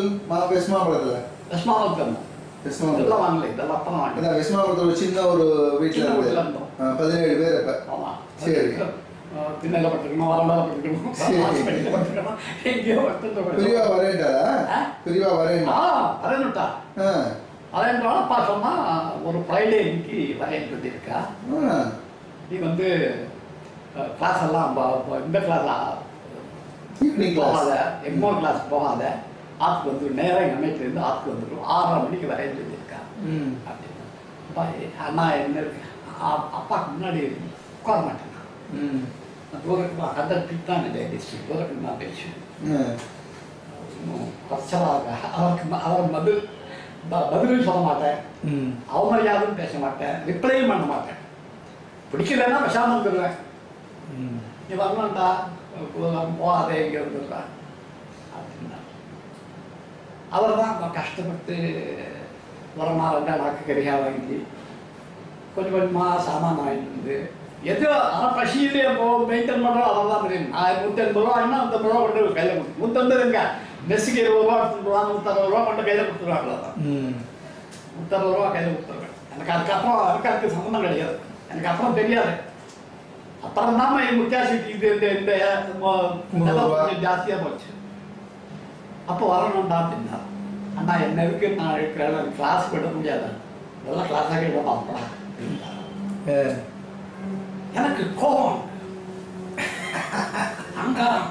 வெஸ்மாபுரத்தில்? வெஸ்மாபுரத்தில் இதெல்லாம் வாங்கல, இதெல்லாம் அப்போ வாங்கல. வெஸ்மாபுரத்தில் சின்ன ஒரு வீட்டில் இருந்தோம், 17 பேர். அப்போ ஆமாம். சரி. பின்னல பட்டுக்கணும், வரலாறு பட்டுக்கணும், எங்கேயோ பட்டு பெரியவா வரேன்டா? பெரியவா வரேன்டா? வரேன்னுட்டா. வரேன்றாலும் அப்பா சொன்னா ஒரு ஃப்ரைடே இன்னைக்கு வரேன்னு சொல்லியிருக்கா. நீ வந்து கிளாஸ் எல்லாம் இந்த கிளாஸ் போகாத, எக்மோ கிளாஸ் போகாத, ஆற்றுக்கு வந்து நேராக எங்கள் வீட்டிலேருந்து ஆற்றுக்கு வந்துடும், 6:30 மணிக்கு வரேன்னு சொல்லியிருக்கா அப்படின்னு. அப்பா அண்ணா என்ன இருக்கு, அப்பாவுக்கு முன்னாடி உட்கார மாட்டேன். தூரத்துக்கு 100 feet தான் இந்த டிஸ்ட்ரிக்ட், தூரத்துக்கு நான் பேசுவேன். குறைச்சலாக அவருக்கு பதிலும் சொல்ல மாட்டேன், அவமரியாதையும் பேச மாட்டேன், ரிப்ளையும் பண்ண மாட்டேன். பிடிக்கலன்னா விஷாமல் இருந்துருவேன். நீ வரலாம்டா, போகாதே, இங்கே இருந்துடுறா அப்படின்னா. அவர் தான் கஷ்டப்பட்டு வரமா 2 நாக்கு கறியாக வாங்கி கொஞ்சம் கொஞ்சமாக சாமான் வாங்கிட்டு வந்து எதோ ஆனால் பசியிலே மெயின்டைன் பண்ணுறோம். அவர் தான் தெரியும். 180 ரூபா என்ன 50 ரூபா கொண்டு கையில் கொடுத்து 150 மெஸ்ஸுக்கு 20 ரூபா எடுத்துருவா, 160 ரூபா கொண்டு கையில் கொடுத்துருவாங்க. அவ்வளோதான், 160 ரூபா கையில் கொடுத்துருவேன். எனக்கு அதுக்கு சம்மந்தம் கிடையாது, எனக்கு அப்புறம் தெரியாது. அப்புறம் தான் முத்தியாசிக்கு இது இந்த கொஞ்சம் ஜாஸ்தியாக போச்சு. அப்போ வரணும்டா அப்படின்னா, அண்ணா என்ன இருக்கு, நான் இருக்கிறேன், கிளாஸ் விட முடியாது, இதெல்லாம் கிளாஸாக விட பார்ப்பேன் அப்படின்னா. எனக்கு கோபம், அங்காரம்,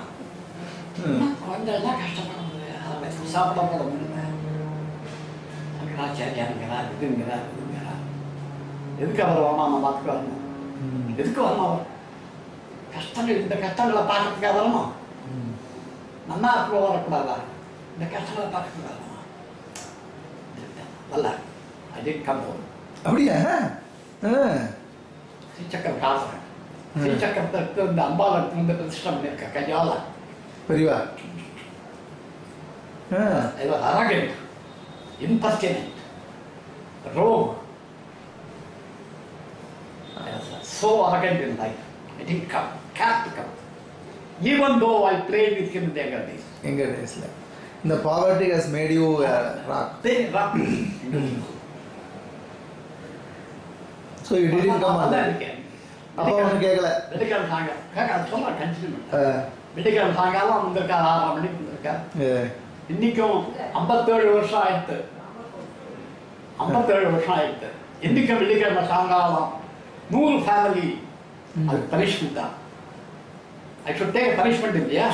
குழந்தைலாம் கஷ்டப்படுறது, அதை சாப்பிட போட முடியல. சரியானுங்கிறார், இதுங்கிறார், எதுக்கு அவர் வரணும், நம்ம பார்த்துக்கு வரணும், எதுக்கு வரணும் அவர் கஷ்டங்கள், இந்த கஷ்டங்களை பார்க்கறதுக்காக வரணும். நல்லா இருக்க வரக்கூடாதா, இந்த கஷ்டங்களை பார்க்கறதுக்கு வரணும். வரல, அது கம்போம். அப்படியா? ஸ்ரீசக்கரம் காசுறேன். ஸ்ரீசக்கரத்தை எடுத்து இந்த அம்பாவை எடுத்து வந்து பிரதிஷ்டம் பண்ணியிருக்கேன் கையால. பெரியவா arrogant, impertinent, rogue, so arrogant in life. I didn't come, can't come. Even though I played with him in the younger days. Younger days, like the poverty has made you rock. They rock. So you didn't come on that. அப்போ ஒன்று கேட்கல. கேட்க சொல்ல continue வெள்ளிக்கிழமை சாயங்காலம் வந்திருக்காரு, 6:30 மணிக்கு வந்திருக்காரு. ஏ இன்னைக்கும் 57 வருஷம் ஆயிடுத்து. 57 வருஷம் ஆயிடுத்து. இன்னைக்கும் வெள்ளிக்கிழமை சாயங்காலம் 100 ஃபேமிலி. அது பனிஷ்மெண்ட் தான். ஐ ஷுட் டேக் பனிஷ்மெண்ட் இல்லையா,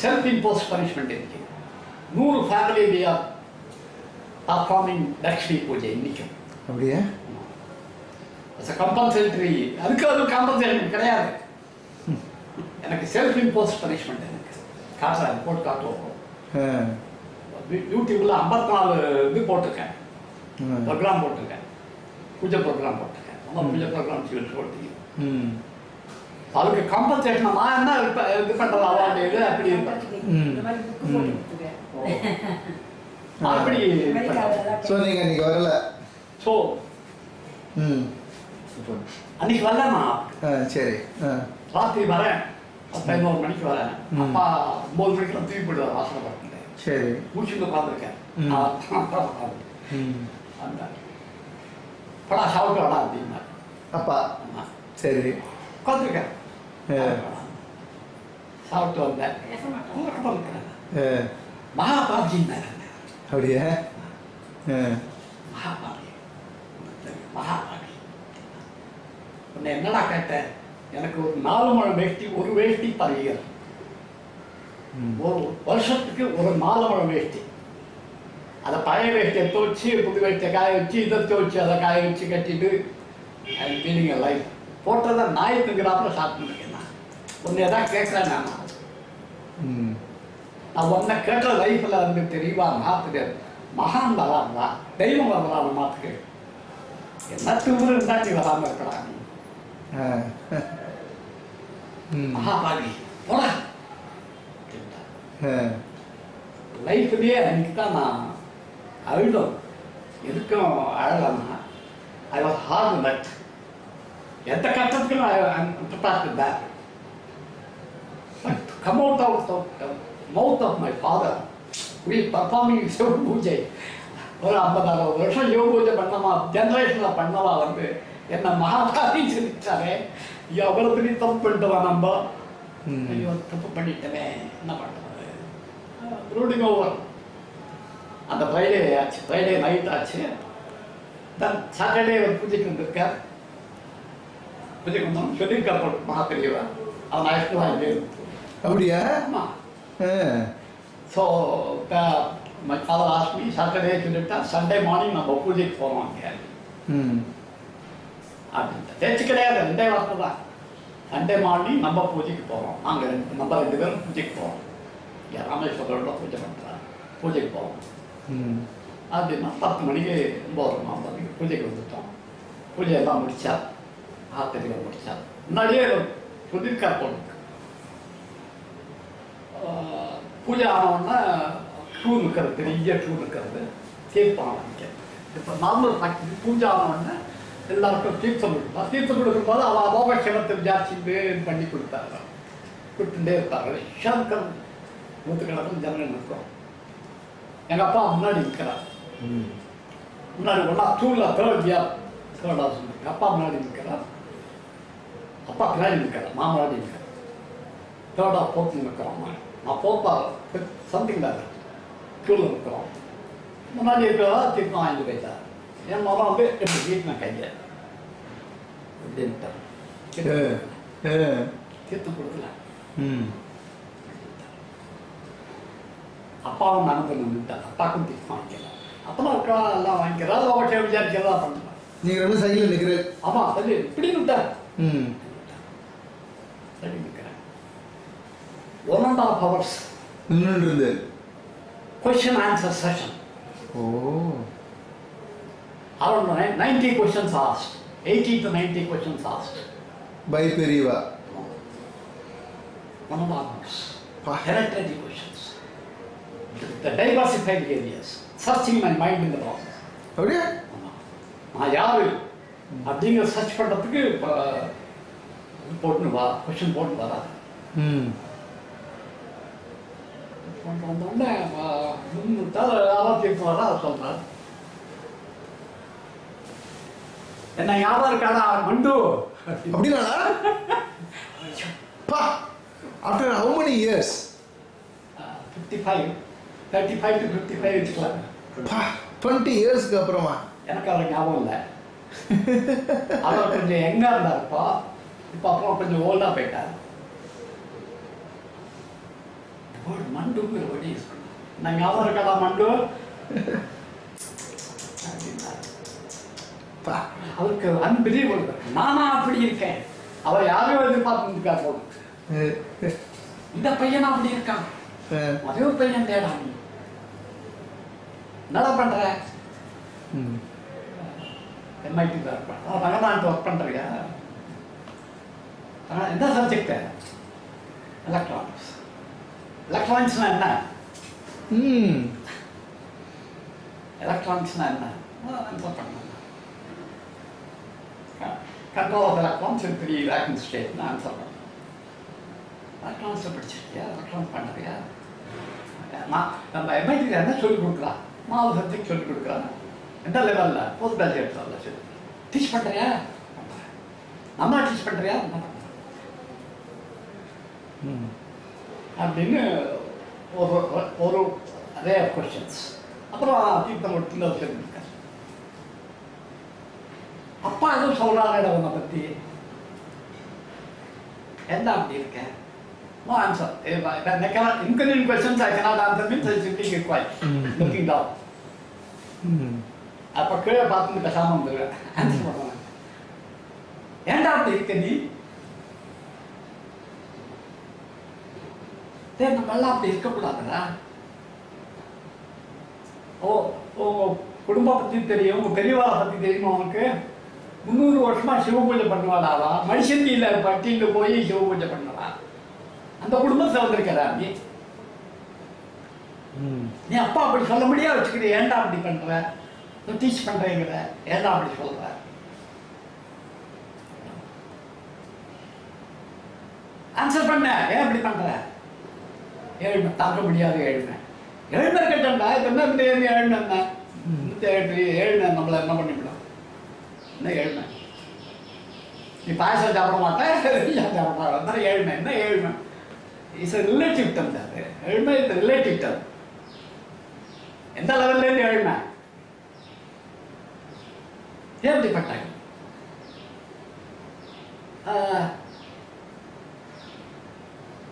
செல்ஃப் இம்போஸ் பனிஷ்மெண்ட் இருக்கு. 100 ஃபேமிலி ஆர் பர்ஃபார்மிங் லக்ஷ்மி பூஜை இன்னைக்கும். அப்படியே கம்பல்சரி. அதுக்கு அது காம்பன்சேஷன் கிடையாது. எனக்கு செல்ஃப் இம்போஸ் பனிஷ்மெண்ட் எனக்கு காட்டுறேன், போட்டு காட்டுவோம். யூடியூப்ல 54 இது போட்டிருக்கேன், ப்ரோக்ராம் போட்டிருக்கேன், பூஜை ப்ரோக்ராம் போட்டிருக்கேன். பூஜை ப்ரோக்ராம் போட்டு அதுக்கு காம்பன்சேஷன் நான் என்ன இது பண்றது அவார்டு இது அப்படி அப்படி. ஸோ நீங்கள் இன்னைக்கு வரல? ஸோ அன்னைக்கு வரலம்மா. சரி. ராத்திரி வரேன், 11 மணிக்கு வரேன். அப்பா 9 மணிக்கெல்லாம் தூக்கி போயிடுவார் வாசனை பார்த்துட்டு. சரி. மூச்சுக்கு பார்த்துருக்கேன். அந்த படா சாப்பிட்டு வரா அப்படின்னா அப்பா. சரி. உட்காந்துருக்கேன், சாப்பிட்டு வந்தேன். மகாபாரதினார். அப்படியே மகாபாரதி மகாபாரதி. உன்னை என்னடா கேட்டேன், எனக்கு ஒரு 4 முழம் வேஷ்டி, ஒரு வேஷ்டி பருகிறது. ஒரு வருஷத்துக்கு ஒரு 4 முழம் வேஷ்டி. அதை பழைய வேஷ்டியை துவச்சி புது வேஷ்டியை காய வச்சு இதை துவச்சி அதை காய வச்சு கட்டிட்டு மீனிங் லைஃப் போட்டதை நாயத்துங்கிறாப்புல சாப்பிட்டுருக்கேன். நான் ஒன்று எதாவது கேட்குறேன். நான் ஒன்றை கேட்ட லைஃப்பில் வந்து தெரியுமா மாத்துக்கு மகான் வராங்களா, தெய்வம் வரலாமா மாத்துக்கு என்ன திமுரு இருந்தா நீ வராமல் இருக்கலாம். மகாபாரதி போடா லைஃப்லயே அன்னைக்கு தான் நான் அழுதோம். எதுக்கும் அழகம்னா ஐ வாஸ் ஹார்ட் நட். எந்த கட்டத்துக்கும் பார்த்துட்டேன். Come out of the mouth of my father we performing Shiva puja. ஒரு 50-60 வருஷம் யோக பூஜை பண்ணவா, ஜென்ரேஷனில் பண்ணவா வந்து என்ன மகாபாரதி சொல்லிச்சாரே, எவ்வளோ பெரிய தப்பு பண்ணிட்டவா நம்ம. ஐயோ தப்பு பண்ணிட்டவே என்ன பண்ணுறது. ரூடிங் ஓவர். அந்த ஃப்ரைடே ஆச்சு, ஃப்ரைடே நைட் ஆச்சு. தென் சாட்டர்டே ஒரு பூஜைக்கு வந்திருக்கார். பூஜைக்கு வந்தோம் சொல்லியிருக்கார் மகா பெரியவா. அவன் ஆயிரத்தி வாங்கி. அப்படியா? ஆமாம். So my father asked me Saturday சொல்லிட்டா சண்டே மார்னிங் நம்ம பூஜைக்கு போகிறோம் அங்கே அப்படின்ட்டு. தேய்ச்சி கிடையாது, 2 வார்த்தை தான். சண்டே மார்னிங் நம்ம பூஜைக்கு போகிறோம். நாங்கள் நம்ம 2 பேரும் பூஜைக்கு போகிறோம். ராமேஸ்வரோட பூஜை பண்ணுறாங்க, பூஜைக்கு போவோம் அப்படின்னா 10 மணிக்கு 9 மணிக்கு பூஜைக்கு வந்துட்டோம். பூஜையெல்லாம் முடித்தா ஆத்திரிகை முடித்தா முன்னாடியே சொல்லியிருக்கார் பொண்ணுக்கு. பூஜை ஆனவுடனே ஷூ இருக்கிறது, பெரிய ஷூ இருக்கிறது, தீர்த்தம் ஆரம்பிக்க. இப்போ நார்மல் ப்ராக்டிஸ் பூஜை ஆனவுடனே எல்லாருக்கும் தீர்த்தம் கொடுப்பா. தீர்த்தம் கொடுக்கும்போது அவள் அபோகட்சணத்தை விசாரிச்சுட்டு பண்ணி கொடுத்தாங்க, கொடுத்துட்டே இருப்பாங்க. சங்கர் நூற்றுக்கணக்கில் ஜனங்கள் இருக்கிறோம். எங்கள் அப்பா முன்னாடி நிற்கிறார். முன்னாடி ஒன்றா டூவில் தேர்ட் ஹவுஸ் இருக்கு. அப்பா முன்னாடி நிற்கிறார், அப்பா பின்னாடி நிற்கிறார், மாமா முன்னாடி நிற்கிறார். தேர்டா போட்டு நிற்கிறோம். நான் போப்பா சம்திங் தான் க்யூவில் இருக்கிறோம். முன்னாடி இருக்கிறதா தீர்த்தம் வாங்கிட்டு போயிட்டார். என் மாமா வந்து எப்படி வீட்டில் கையை அப்படின்ட்டார். தீர்த்தம் கொடுக்கல. அப்பாவும் நடந்து நின்றுட்டார். அப்பாவுக்கும் தீர்த்தம் வாங்கிக்கலாம். அப்பதான் இருக்கலாம், எல்லாம் வாங்கிக்கிறா. ஓகே விசாரிக்கிறதா பண்ணலாம். நீங்கள் ரெண்டு சைடில் நிற்கிறேன். ஆமாம் சரி இப்படி விட்டார். சரி நிற்கிறேன். 1.5 hours நின்று question answer session. Around 90 questions asked. 80 to 90 questions asked. By Periva. 1.5 hours. Hereditary questions. The diversified areas. Searching my mind in the process. அப்படியே நான் யாரு அப்படிங்கிற சர்ச் பண்ணுறதுக்கு போட்டுன்னு வா, கொஸ்டின் போட்டு வராது. வந்தோடனே தீர்ப்பு வரா சொல்கிறார். என்ன யாரா இருக்காடா மண்டு அப்படின்னா After how many years? 55, 35 to 55 வச்சுக்கலாம். 20 இயர்ஸ்க்கு அப்புறமா? எனக்கு அவர் ஞாபகம் இல்லை. அவர் கொஞ்சம் யங்கா இருந்தாருப்பா. இப்போ அப்புறம் கொஞ்சம் ஓல்டா போயிட்டார். மண்டுங்கிற வழி நான் ஞாபகம் இருக்காதா மண்டு அவருக்கு அன்பிலீவபிள். நானா அப்படி இருக்கேன், அவர் யாரையோ எதிர்பார்த்துருக்கா போல. இந்த பையனா அப்படி இருக்கான், ஒரே ஒரு பையன் தேடா. நீ என்னடா பண்ற? MIT தான் இருப்பேன். ரங்கநாட்டு ஒர்க் பண்றியா? என்ன சப்ஜெக்ட்? எலக்ட்ரானிக்ஸ். எலக்ட்ரானிக்ஸ்னா என்ன? எலக்ட்ரானிக்ஸ்னா என்ன? Control of electrons in 3 vacant state நான் ஆன்சர் பண்ணேன். எலக்ட்ரானிக்ஸை படிச்சிருக்கியா? எலக்ட்ரானிக்ஸ் பண்ணுறியா? நான் நம்ம MIT என்ன சொல்லிக் கொடுக்குறான்? 4 சப்ஜெக்ட் சொல்லிக் கொடுக்குறாங்க. எந்த லெவலில்? போஸ்ட் கிராஜுவேட் லெவலில் சொல்லி டீச் பண்ணுறியா? நம்ம டீச் பண்ணுறியா? அப்படின்னு ஒரு ரே ஆஃப் கொஸ்டின்ஸ். அப்புறம் தீர்த்தம் கொடுத்து சொல்லியிருக்கேன். அப்பா எதுவும் சொல்கிறாங்க உன்னை பற்றி, என்ன அப்படி இருக்கேன்? No answer. Inconvenient questions I cannot answer means I simply keep quiet, looking down. அப்போ கீழே பார்த்துட்டு பேசாமல் வந்துடுவேன், ஆன்சர் பண்ணுவேன். ஏன்டா அப்படி இருக்க நீ? சரி, நம்மெல்லாம் அப்படி இருக்கக்கூடாதுடா. உங்கள் குடும்பம் பற்றி தெரியும், உங்கள் பெரியவாளை பற்றி தெரியுமா உனக்கு? 300 வருஷமா சிவ பூஜை பண்ணுவாளாவா? மனுஷந்தியில் பட்டியில் போய் சிவ பூஜை பண்ணுவா. அந்த குடும்பத்தில் வந்திருக்கிறா நீ. நீ அப்பா அப்படி சொல்ல முடியாது வச்சுக்கிற. ஏன்டா அப்படி பண்ற? டீச் பண்றேங்கிற, ஏன்டா அப்படி சொல்ற? ஆன்சர் பண்ண. ஏன் அப்படி பண்ற? ஏழ்மை தாக்க முடியாது. ஏழ்மை கேட்டா என்ன ஏழ்மை? ஏழ்மை நம்மளை என்ன பண்ணிவிடும்? என்ன ஏழ்மை? நீ பாயசம் சாப்பிட மாட்டேன், சாப்பிட மாட்டேன். ஏழ்மை என்ன? ஏழ்மை இஸ் ரிலேட்டிவ் டர்ம். அது ஏழ்மை இஸ் ரிலேட்டிவ் டர்ம். எந்த லெவல்லேருந்து ஏழ்மை? ஏன் அப்படி பட்டாங்க?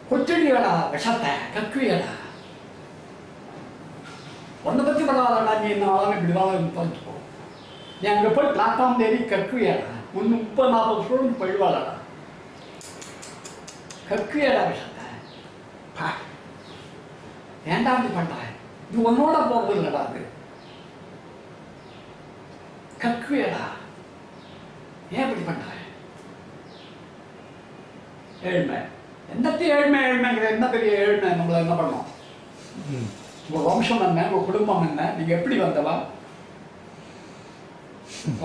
கொச்சடியடா, விஷத்தை கக்குவியடா. உன்னை பற்றி பரவாயில்லடா, நீ என்ன வாழ இப்படி வாழ தோச்சுக்கோ. நீ அங்கே போய் பிளாட்ஃபார்ம் தேடி கக்குவியடா. 30-40 ஸ்டூடெண்ட் போயிடுவாளடா. கக்குவியடா விஷத்தை. ஏன்டா அப்படி பண்ற? இது உன்னோட போகிறது இல்லடா. அது கக்குவியடா. ஏன் இப்படி பண்ற? ஏழ்மை. என்னத்தையும் ஏழ்மைங்கிற என்ன பெரிய ஏழ்மை? நம்மளை என்ன பண்ணோம்? உங்கள் வம்சம் என்ன? உங்கள் குடும்பம் என்ன? நீங்கள் எப்படி வந்தவா?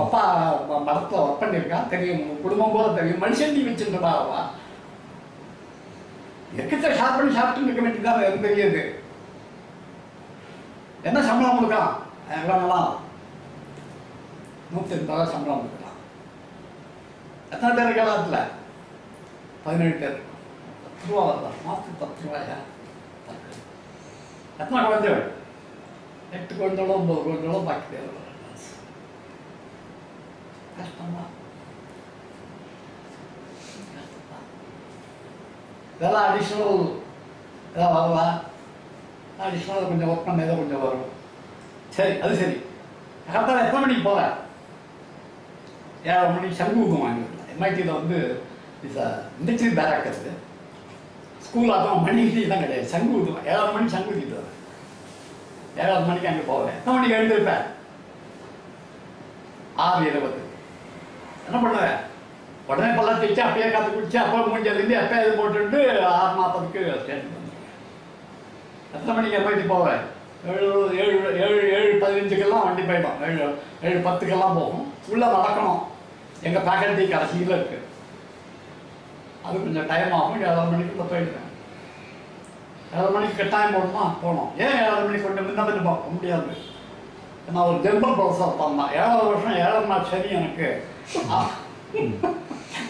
அப்பா மரத்தில் ஒர்க் பண்ணியிருக்கா தெரியும், உங்கள் குடும்பம் போல தெரியும். மனுஷன் நீ வச்சுருந்தவாவா? எக்கத்தை சாப்பிட்டு இருக்க வேண்டியதான். எனக்கு தெரியாது. என்ன சம்பளம் கொடுக்கலாம்? எவ்வளோலாம் 180 சம்பளம் கொடுக்கலாம். எத்தனை பேர் காலத்தில்? 17 பேர். 10 ரூபா வருதா? மாதத்துக்கு 10 ரூபாயா? எத்தனை குழந்தைகள்? 8 குழந்தைகளோ 9 குழந்தைகளோ பாக்கி பேர். கஷ்டம்தான். இதெல்லாம் அடிஷ்னல் ஏதாவது வருவா? அடிஷ்னல் கொஞ்சம் ஒர்க் பண்ண ஏதோ கொஞ்சம் வரும். சரி, அது சரி. கரெக்டாக எத்தனை மணிக்கு போகிற? 7 மணிக்கு சங்கு ஊக்கம் வாங்கிருக்கலாம். MIT வந்து இண்டஸ்ட்ரி பேராக் இருக்குது. ஸ்கூல் அதான் மணிக்கு தான் கிடையாது. சங்கு ஊற்றுவேன். 7 மணிக்கு சங்கு ஊற்றிட்டு வரேன். 7 மணிக்கு அங்கே போவேன். எத்தனை மணிக்கு எழுந்திருப்பேன்? 6:20. என்ன பண்ணுவேன்? உடனே பல்லாம் தேய்ச்சி அப்பயே காற்று குடிச்சு அப்போ மூஞ்சலேருந்து எப்போ இது போட்டுட்டு 6:40க்கு ஸ்டேஷன் வந்துடுவேன். எத்தனை மணிக்கு MIT போவேன்? 7:15க்கெல்லாம் வண்டி போயிடும். 7:10க்கெல்லாம் போகும். உள்ளே நடக்கணும். எங்கள் ஃபேக்கல்ட்டி கடைசியில் இருக்குது. அது கொஞ்சம் டைம் ஆகும். 7 மணிக்குள்ளே போயிடுவேன். 7 மணிக்கு கட்டாயம் போகணுமா? போகணும். ஏன் 7 மணிக்கு கொஞ்சம் முன்ன பின்ன பார்க்க முடியாது? நான் ஒரு ஜென்ரல் ப்ரொஃபஸர் பண்ணேன். 7 வருஷம் 7 நாள் சரி எனக்கு.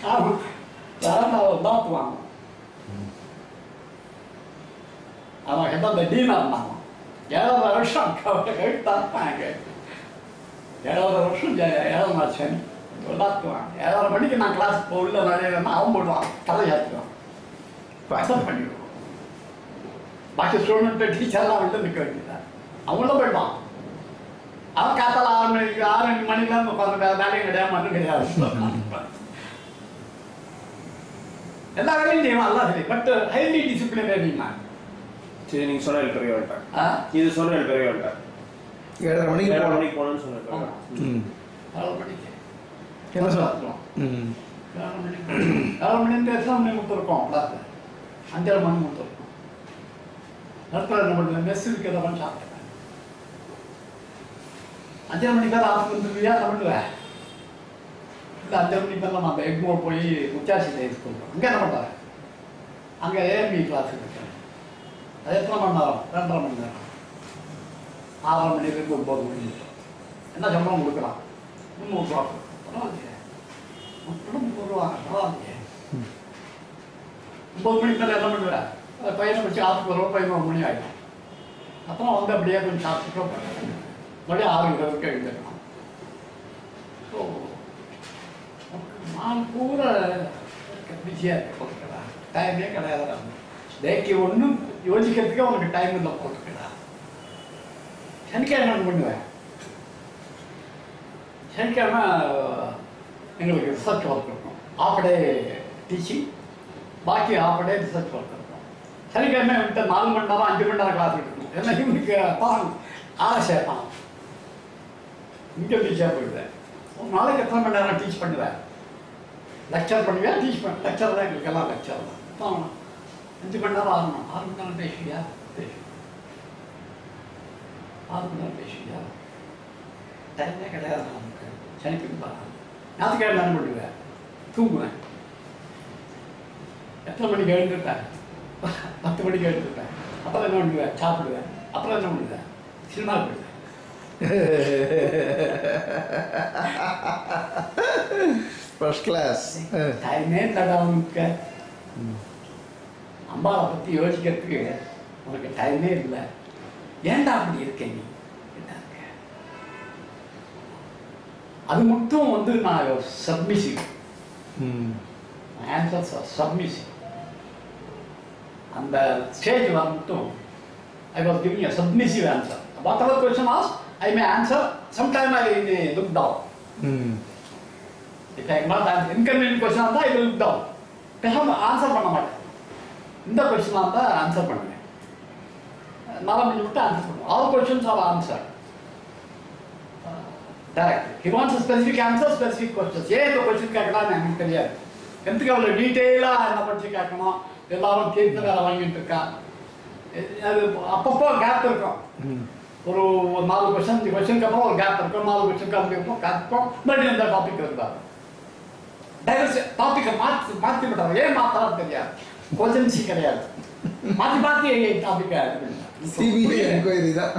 ஆமாம், 2வது தாத்து வாங்கணும். அவன் ஹெட் ஆஃப் த டீனாக இருந்தான். 7 வருஷம் கழுத்தாங்க. 7 வருஷம் 7 நாள் சனி எல்லாத்துக்குவான். 7:30 மணிக்கு நான் கிளாஸ் உள்ள நடையிலன்னா அவன் போடுவான், கதை ஏற்றுவான், அக்செப்ட் பண்ணிடுவான். பாக்கி ஸ்டூடெண்ட்டு டீச்சர்லாம் வந்து நிற்க வேண்டியதான். அவங்களும் போயிடுவான். அவன் காத்தால 6 மணிக்கெல்லாம் உட்காந்து வேலையும் கிடையாது, மட்டும் கிடையாது. எல்லா வேலையும் செய்வான், எல்லாம் சரி. பட் ஹைலி டிசிப்ளினரி நான். சரி, நீங்கள் சொன்ன பெரிய வந்துட்டேன். இது சொன்ன பெரிய வந்துட்டேன். 7:30 மணிக்கு 7 மணிக்கு போகணும்னு சொன்னேன். 7 மணிக்கு என்ன சொல்லுவோம்? 7 மணிக்கு எத்தனை மணி கொடுத்துருக்கோம் கிளாஸ்? 5:30 மணி கொடுத்துருக்கோம். நடுத்தர என்ன பண்ணுவேன், மெஸ் இருக்கிறதவன் சாப்பிட்டேன். 5:30 மணிக்கு தான் ஆஃபீஸ் வந்துருவியா என்ன பண்ணுவேன்? இல்லை 5:30 மணிக்கு தான் நம்ம எக்மோர் போய் முச்சாசி ஸ்கூல் அங்கே என்ன பண்ணுறேன், அங்கே ஏஎம்பி கிளாஸ் இருக்கேன். அது எத்தனை மணி நேரம்? 2.5 மணி நேரம். 6 மணிலேருந்து 9 மணி. என்ன சம்பளம் கொடுக்கலாம்? 300 ரூபா. பரவாயில்லையே, மட்டும் 300 ரூபா. பரவாயில்லையே. 9 மணிக்கு மேலே என்ன பண்ணுவேன், பையனை வச்சு ஆஃபீஸ் வருவோம். 11 மணி ஆகிடும். அப்புறம் வந்து அப்படியே கொஞ்சம் சாப்பிட்டுட்டோம், மறுபடியும் 6:20 எழுந்திருக்கணும். ஸோ நான் பூரா பிஸியாக இருக்க போட்டுக்கிறா, டைமே கிடையாது. டேக்கு ஒன்றும் யோசிக்கிறதுக்கே உனக்கு டைம் இல்லை போட்டுக்கிறா. சனிக்கிழமை என்ன பண்ணுவேன், சனிக்கிழமை எங்களுக்கு ரிசர்ச் ஒர்க் இருக்கும். ஆஃப் டே டீச்சிங், பாக்கி ஆஃப் டே ரிசர்ச் ஒர்க் இருக்கும். சனிக்கிழமை விட்டு 4 மணி நேரம் 5 மணி நேரம் கிளாஸ் எடுக்கணும். ஏன்னா இவனுக்கு தான் ஆளை சேர்ப்பான். இங்கே டீச்சராக போயிடுவேன். ஒரு நாளைக்கு எத்தனை மணி நேரம் டீச் பண்ணுவேன்? லெக்சர் பண்ணுவேன், டீச் பண்ண லெக்சர் தான் எங்களுக்கு எல்லாம் லெக்சர் தான். 5 மணி நேரம் ஆகணும். 6 மணி நேரம் பேசுவியா? 6 மணி நேரம் பேசுவியா? டைமே கிடையாது நமக்கு. சனிக்கிழமை ஞாயிற்றுக்கிழமை என்ன பண்ணுவேன், தூங்குவேன். எத்தனை மணிக்கு எழுந்துருப்பேன்? 10 மணிக்கு எழுந்துருப்பேன். அப்புறம் என்ன பண்ணுவேன், சாப்பிடுவேன். அப்புறம் என்ன பண்ணுவேன், சினிமா போயிடுவேன். First class. டைமே தடவுக்கு அம்மாவை பற்றி யோசிக்கிறதுக்கு உனக்கு டைமே இல்லை. ஏன்டா அப்படி இருக்க நீ? அது மட்டும் வந்து நான் சப்மிசிவ். Answers are submissive. அந்த ஸ்டேஜ் வர மட்டும் I was giving a submissive answer. Whatever question asked, I may answer. Sometime I may look down. If I am not answer inconvenient question இருந்தால் I will look down. பேசாம answer பண்ண மாட்டேன். இந்த கொஸ்டினாக இருந்தால் answer பண்ணுவேன். 4 மணி மட்டும் ஆன்சர் பண்ணுவேன். All questions are answered. Direct. He wants a specific answer, specific questions. ஏன் இந்த கொஸ்டின் கேட்கலாம்னு எனக்கு தெரியாது. எதுக்கு அவ்வளோ டீட்டெயிலாக என்ன படிச்சு கேட்கணும், எல்லாரும் தீர்த்து வேலை வாங்கிட்டு இருக்கா. அது அப்பப்போ கேப் இருக்கும். ஒரு 4 கொஸ்டின், 5 கொஸ்டினுக்கு அப்புறம் ஒரு கேப் இருக்கும். 4 கொஸ்டினுக்கு அப்புறம் கேப் இருக்கும். மறுபடியும் இந்த டாபிக் இருந்தார். டைவர்ஸ் டாப்பிக்கை மாற்றி விட்டார். ஏன் மாற்றாலும் தெரியாது. கொஸ்டின்ஸி கிடையாது. மாற்றி டாபிக்கை சிபிஐ என்கொயரி தான்.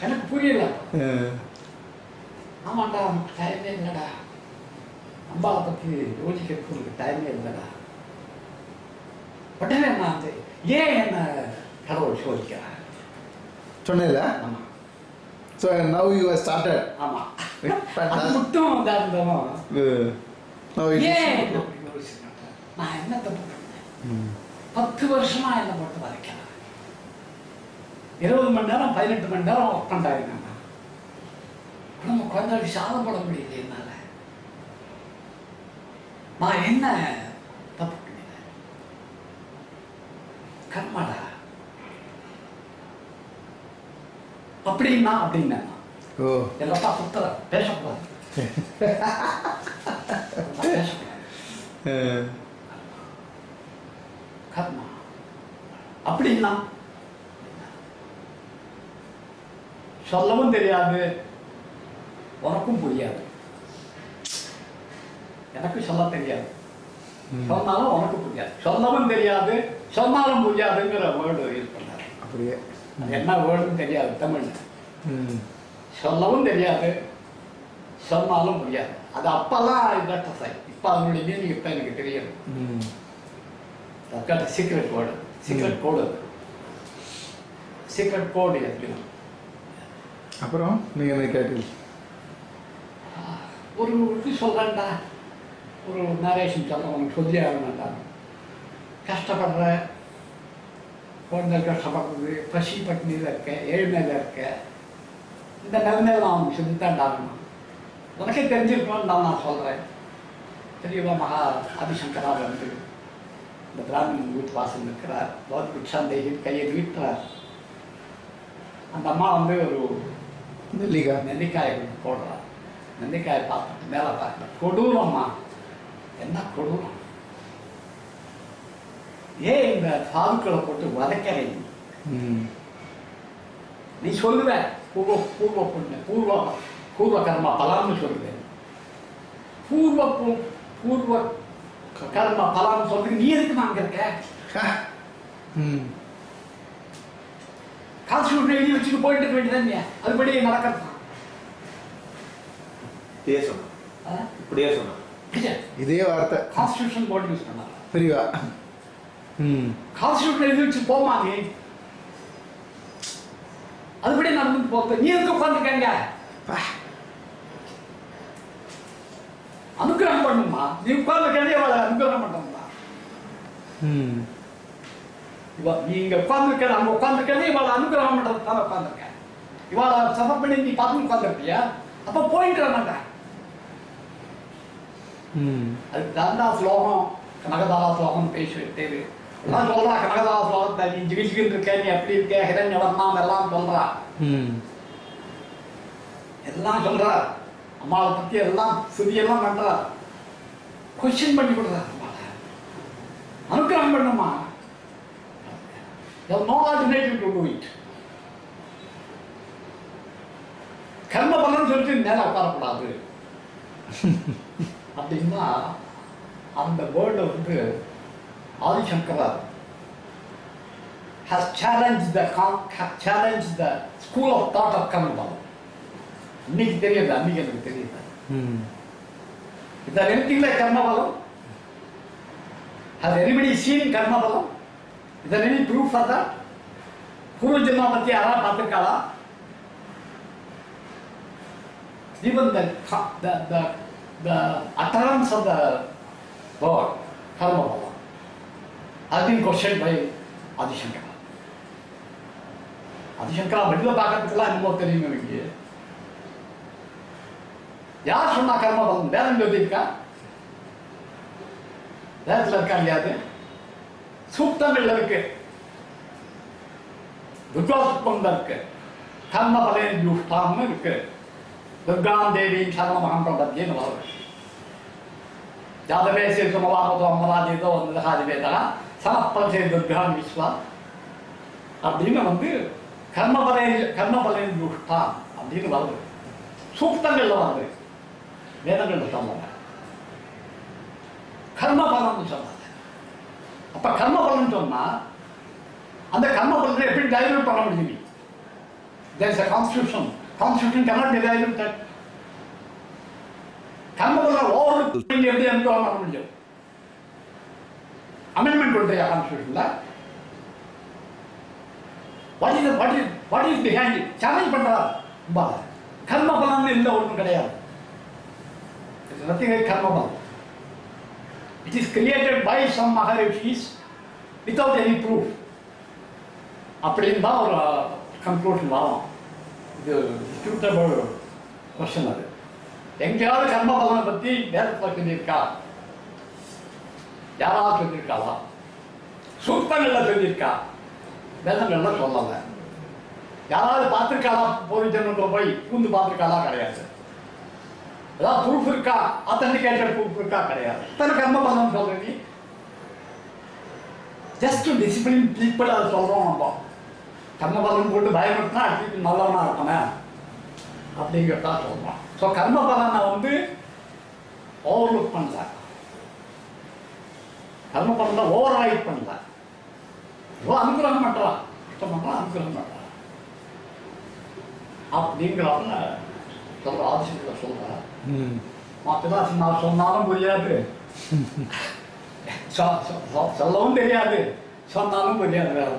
எனக்கு புரியல. ஆமாண்டா, டைமே இல்லைடா. அம்பாவை பற்றி யோசிக்கிறதுக்கு டைமே இல்லைடா. உடனே நான் ஏன் என்ன கடவுள் சோதிக்கிறார் சொன்னேன்ல. ஆமாம். So now you have started. ஆமாம், அது மட்டும் இதாக இருந்தாலும் ஏன் நான் என்ன தப்பு பண்ணேன்? 10 வருஷமா என்ன போட்டு வரைக்கிறேன். 20 மணி நேரம் 18 மணி நேரம் ஒர்க் பண்ணுறாங்க. நம்ம குழந்தைக்கு சாதம் போட முடியல என்னால். நான் என்ன தப்பு பண்ணினேன்? கர்மாடா அப்படின்னா அப்படின்னா எல்லாத்தான் சுத்தர பேசக்கூடாது. கர்மா அப்படின்னா சொல்லவும் தெரியாது, உனக்கும் புரியாது. எனக்கு சொல்ல தெரியாது, சொன்னாலும் உனக்கு புரியாது. சொல்லவும் தெரியாது, சொன்னாலும் புரியாதுங்கிற வேர்டு யூஸ் பண்ணாரு. அப்படியே அது என்ன வேர்டுன்னு தெரியாது தமிழ்ல. சொல்லவும் தெரியாது, சொன்னாலும் புரியாது. அது அப்பெல்லாம் இப்போ அதனுடைய மீனிங் இப்போ எனக்கு தெரியாது. சீக்ரெட் வேர்டு, சீக்ரெட் கோடு. சீக்ரெட் கோடு அர்ஜுனன். அப்புறம் நீங்கள் என்ன கேட்டீங்க? ஒரு இது சொல்கிறேன்டா, ஒரு நரேஷன் சொல்ல உனக்கு சொல்லி ஆகணும்டா. கஷ்டப்படுற குழந்தை கஷ்டப்படுறது, பசி பட்டினியில் இருக்க, ஏழ்மையில் இருக்க, இந்த நிலைமையில நான் அவனுக்கு சொல்லித்தான் ஆகணும். உனக்கே தெரிஞ்சிருக்கணும்னு நான் சொல்கிறேன். தெரியவா மகா ஆதிசங்கரார் வந்து இந்த பிராமணன் வீட்டு வாசல் இருக்கிறார். பௌத்த பிக்ஷாந்தேகி கையை நீட்டுறார். அந்த அம்மா வந்து ஒரு நெல்லிக்காயை போடுறார். நெல்லிக்காயை பார்த்துட்டு மேலே பார்க்கல. கொடூரம்மா, என்ன கொடூரம்! ஏன் இந்த சாதுக்களை போட்டு வதக்கிறீங்க? நீ சொல்லுவ பூர்வ பூர்வ புண்ணிய பூர்வ கர்மா பலான்னு சொல்லுவேன். பூர்வ கர்மா பலான்னு சொல்றதுக்கு நீ எதுக்கு அங்க இருக்க? கான்ஸ்டியூஷன் எழுதி வச்சுட்டு போயிட்டு இருக்க வேண்டியதான். அதுபடி நடக்கிறது. இப்படியே சொன்னா இதே வார்த்தை கான்ஸ்டியூஷன் போர்டு யூஸ் பண்ணாங்க. புரியுவா? கான்ஸ்டியூஷன் எழுதி வச்சு போமாங்க. அதுபடி நடந்து போக நீ எதுக்கு உட்காந்துருக்கங்க? அனுகிரகம் பண்ணுமா? நீ உட்கார்ந்து அனுகிரகம் பண்ணா நீங்க உட்கார்ந்து அங்க உட்கார்ந்து இவாளை அனுகிரகம் பண்றது தான் உட்கார்ந்துருக்க. இவாளை சபர் பண்ணி நீ பார்த்து உட்கார்ந்துருப்பியா? அப்ப போயிட்டு மாட்டேன். அதுக்கு தாண்டா ஸ்லோகம், கனகதாரா ஸ்லோகம் பேசிட்டே எல்லாம் சொல்றா. கனகதாரா ஸ்லோகத்தை நீ ஜிகிஜிகின்னு இருக்க, நீ எப்படி இருக்க, ஹிரண்யவர்ணம் எல்லாம் சொல்றா. எல்லாம் சொல்றா. அம்மாவை பத்தி எல்லாம் சுதியெல்லாம் பண்றா. கொஸ்டின் பண்ணி கொடுறா. அனுகிரகம் பண்ணுமா? no alternative to do it. கர்ம பலன் சொல்லிட்டு மேல உட்காரக்கூடாது அப்படின்னா அந்த வேர்டு வந்து ஆதிசங்கரர் has challenged the school of thought of karma balam. இன்னைக்கு தெரியுது, அன்னைக்கு எனக்கு தெரியுது. Is there anything like karma balam? Has anybody seen karma balam? Is there any proof for that? பூர்வ ஜென்மா பத்தி யாராவது பார்த்திருக்காளா? Even the utterance of the word karma balam has been questioned by Adi Shankara. Adi Shankara வெளில பார்க்கறதுக்கெல்லாம் என்னமோ தெரியும் எனக்கு. யார் சொன்னா கர்ம பலம்? வேதம் எழுதியிருக்கா? வேதத்தில் இருக்கா? இல்லையாது. சூக்தங்கள்ல இருக்கு, துர்கா சூக்தம்ல இருக்கு. கர்ம பலே யுஷ்டான்னு இருக்கு. துர்காம் தேவி சரணமகம் பிரபத்தின்னு வரும். ஜாதவே சீர்கமவாமதோ அமராஜிதோ வந்தகாதிவேதா சமப்பரசே துர்கான் விஸ்வா அப்படின்னு வந்து கர்மபலேன் யுஷ்டான் அப்படின்னு வருது. சூக்தங்கள்ல வருது, வேதங்கள்ல சொன்னாங்க. கர்ம பலன் சொன்னாங்க. அப்ப கர்ம பலன் சொன்னா அந்த கர்ம பலனை எப்படி டைவர்ட் பண்ண முடியும்? There is a constitution. Constitution cannot be diluted. கர்ம பலன் ஓவர் எப்படி அனுபவம் பண்ண முடியும்? அமெண்ட்மெண்ட் கொடுத்தியா கான்ஸ்டியூஷன்ல? What is behind it? Challenge பண்றார். கர்ம பலன் இல்லை, ஒன்றும் கிடையாது. Nothing like karma balam. It is created by some Maharishis without any proof. அப்படின்னு தான் ஒரு கன்க்ளூஷன் வரும். இது சூட்டபிள் கொஸ்டின். அது எங்கேயாவது கர்ம பலனை பற்றி வேதத்தில் சொல்லியிருக்கா? யாராவது சொல்லியிருக்காளா? சூக்தங்கள்ல சொல்லியிருக்கா? வேதங்கள்ல சொல்லலை. யாராவது பார்த்துருக்காளா? போய் ஜென்மத்தில் போய் பூந்து பார்த்துருக்காளா? கிடையாது. ஏதாவது ப்ரூஃப் இருக்கா? ஆத்தன்டிகேட்டட் ப்ரூஃப் இருக்கா? கிடையாது. தன கர்ம பலன் சொல்ற நீ ஜஸ்ட் டிசிப்ளின் பீப்புள் அதை சொல்றோம். நம்ம கர்ம பலன் போட்டு பயன்படுத்தினா அட்லீஸ்ட் நல்லவனா இருக்கணும் அப்படிங்கிறதா சொல்றோம். ஸோ கர்ம பலனை வந்து ஓவர்லுக் பண்ணல, கர்ம பலனை ஓவர் ரைட் பண்ணல. அனுகிரகம் பண்றா, இஷ்டம் பண்றா, அனுகிரகம் பண்றா அப்படிங்கிறவங்க சொல்ற. ஆதிசங்கரர் சொல்ற. மற்றதான் நான் சொன்னாலும் புரியாது, சொல்லவும் தெரியாது, சொன்னாலும் புரியாது. வேற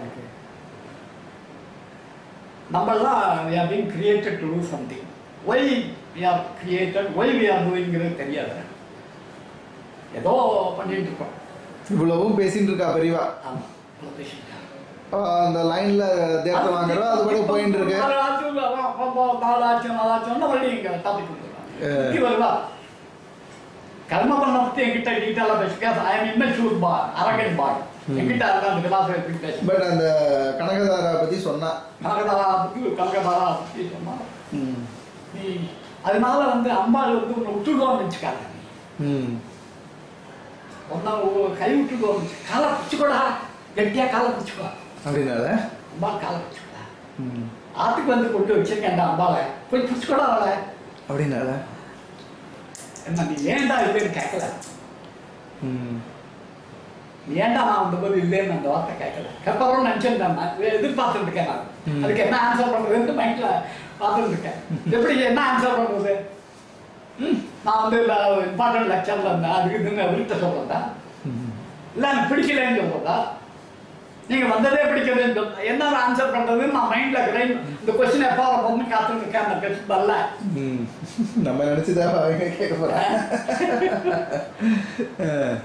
நம்மெல்லாம் we are being created to do something. Why we are created, why we are doingங்கிறது தெரியாது. ஏதோ பண்ணிட்டு இருக்கோம். இவ்வளவும் பேசிட்டு இருக்கா பெரியவா. ஆமா, இவ்வளவு பேசிட்டு இருக்கா. அந்த லைன்ல தேர்த்து வாங்குறவா அது கூட போயிட்டு இருக்கு. வருவா கர்ம பண்ண பத்தி என்கிட்ட டீட்டெயிலாக பேசுங்க. I am immature boy, arrogant boy. என்கிட்ட அந்த கிளாஸ் எடுத்து பேச. பட் அந்த கனகதாரா பத்தி சொன்னா, கனகதாரா பத்தி சொன்னா நீ அதனால அம்பாள் உன்னை விட்டுடுவான்னு வச்சுக்காங்க. ஒன்னா கை விட்டுடுவோம், காலை பிடிச்சிக்கூடா, கெட்டியா காலை பிடிச்சிக்கோ அப்படின்னால அம்பாள் காலை பிடிச்சிக்கூடா. ஆத்துக்கு கொண்டு வச்சிருக்கேன் அம்பாவை, போய் பிடிச்சிக்கூடா அவளை அப்படின்னால என்ன நீ ஏன்டா இல்லைன்னு கேட்கல. ஏன்டா நான் போது இல்லைன்னு அந்த வார்த்தை கேட்கல. கேட்பாரோன்னு நினச்சிருந்தேன், எதிர்பார்த்துட்டு இருக்கேன். நான் அதுக்கு என்ன ஆன்சர் பண்ணுறதுன்னு மைண்டில் பார்த்துட்டு இருக்கேன். எப்படி என்ன ஆன்சர் பண்ணுறது? நான் இம்பார்ட்டன்ட் லெக்சரில் இருந்தேன், அதுக்கு இதுன்னு வீட்டை சொல்கிறதா இல்லை எனக்கு பிடிக்கலன்னு சொல்கிறதா? நீங்கள் வந்ததே பிடிக்கலன்னு சொல்ல என்ன ஆன்சர் பண்ணுறதுன்னு நான் மைண்டில் இருக்கிறேன். இந்த கொஸ்டின் எப்போ வரணும்னு காத்துட்டு இருக்கேன். அந்த கொஸ்டின் வரல. நம்ம நினச்சிதான் அவங்க கேட்க போகிறேன்.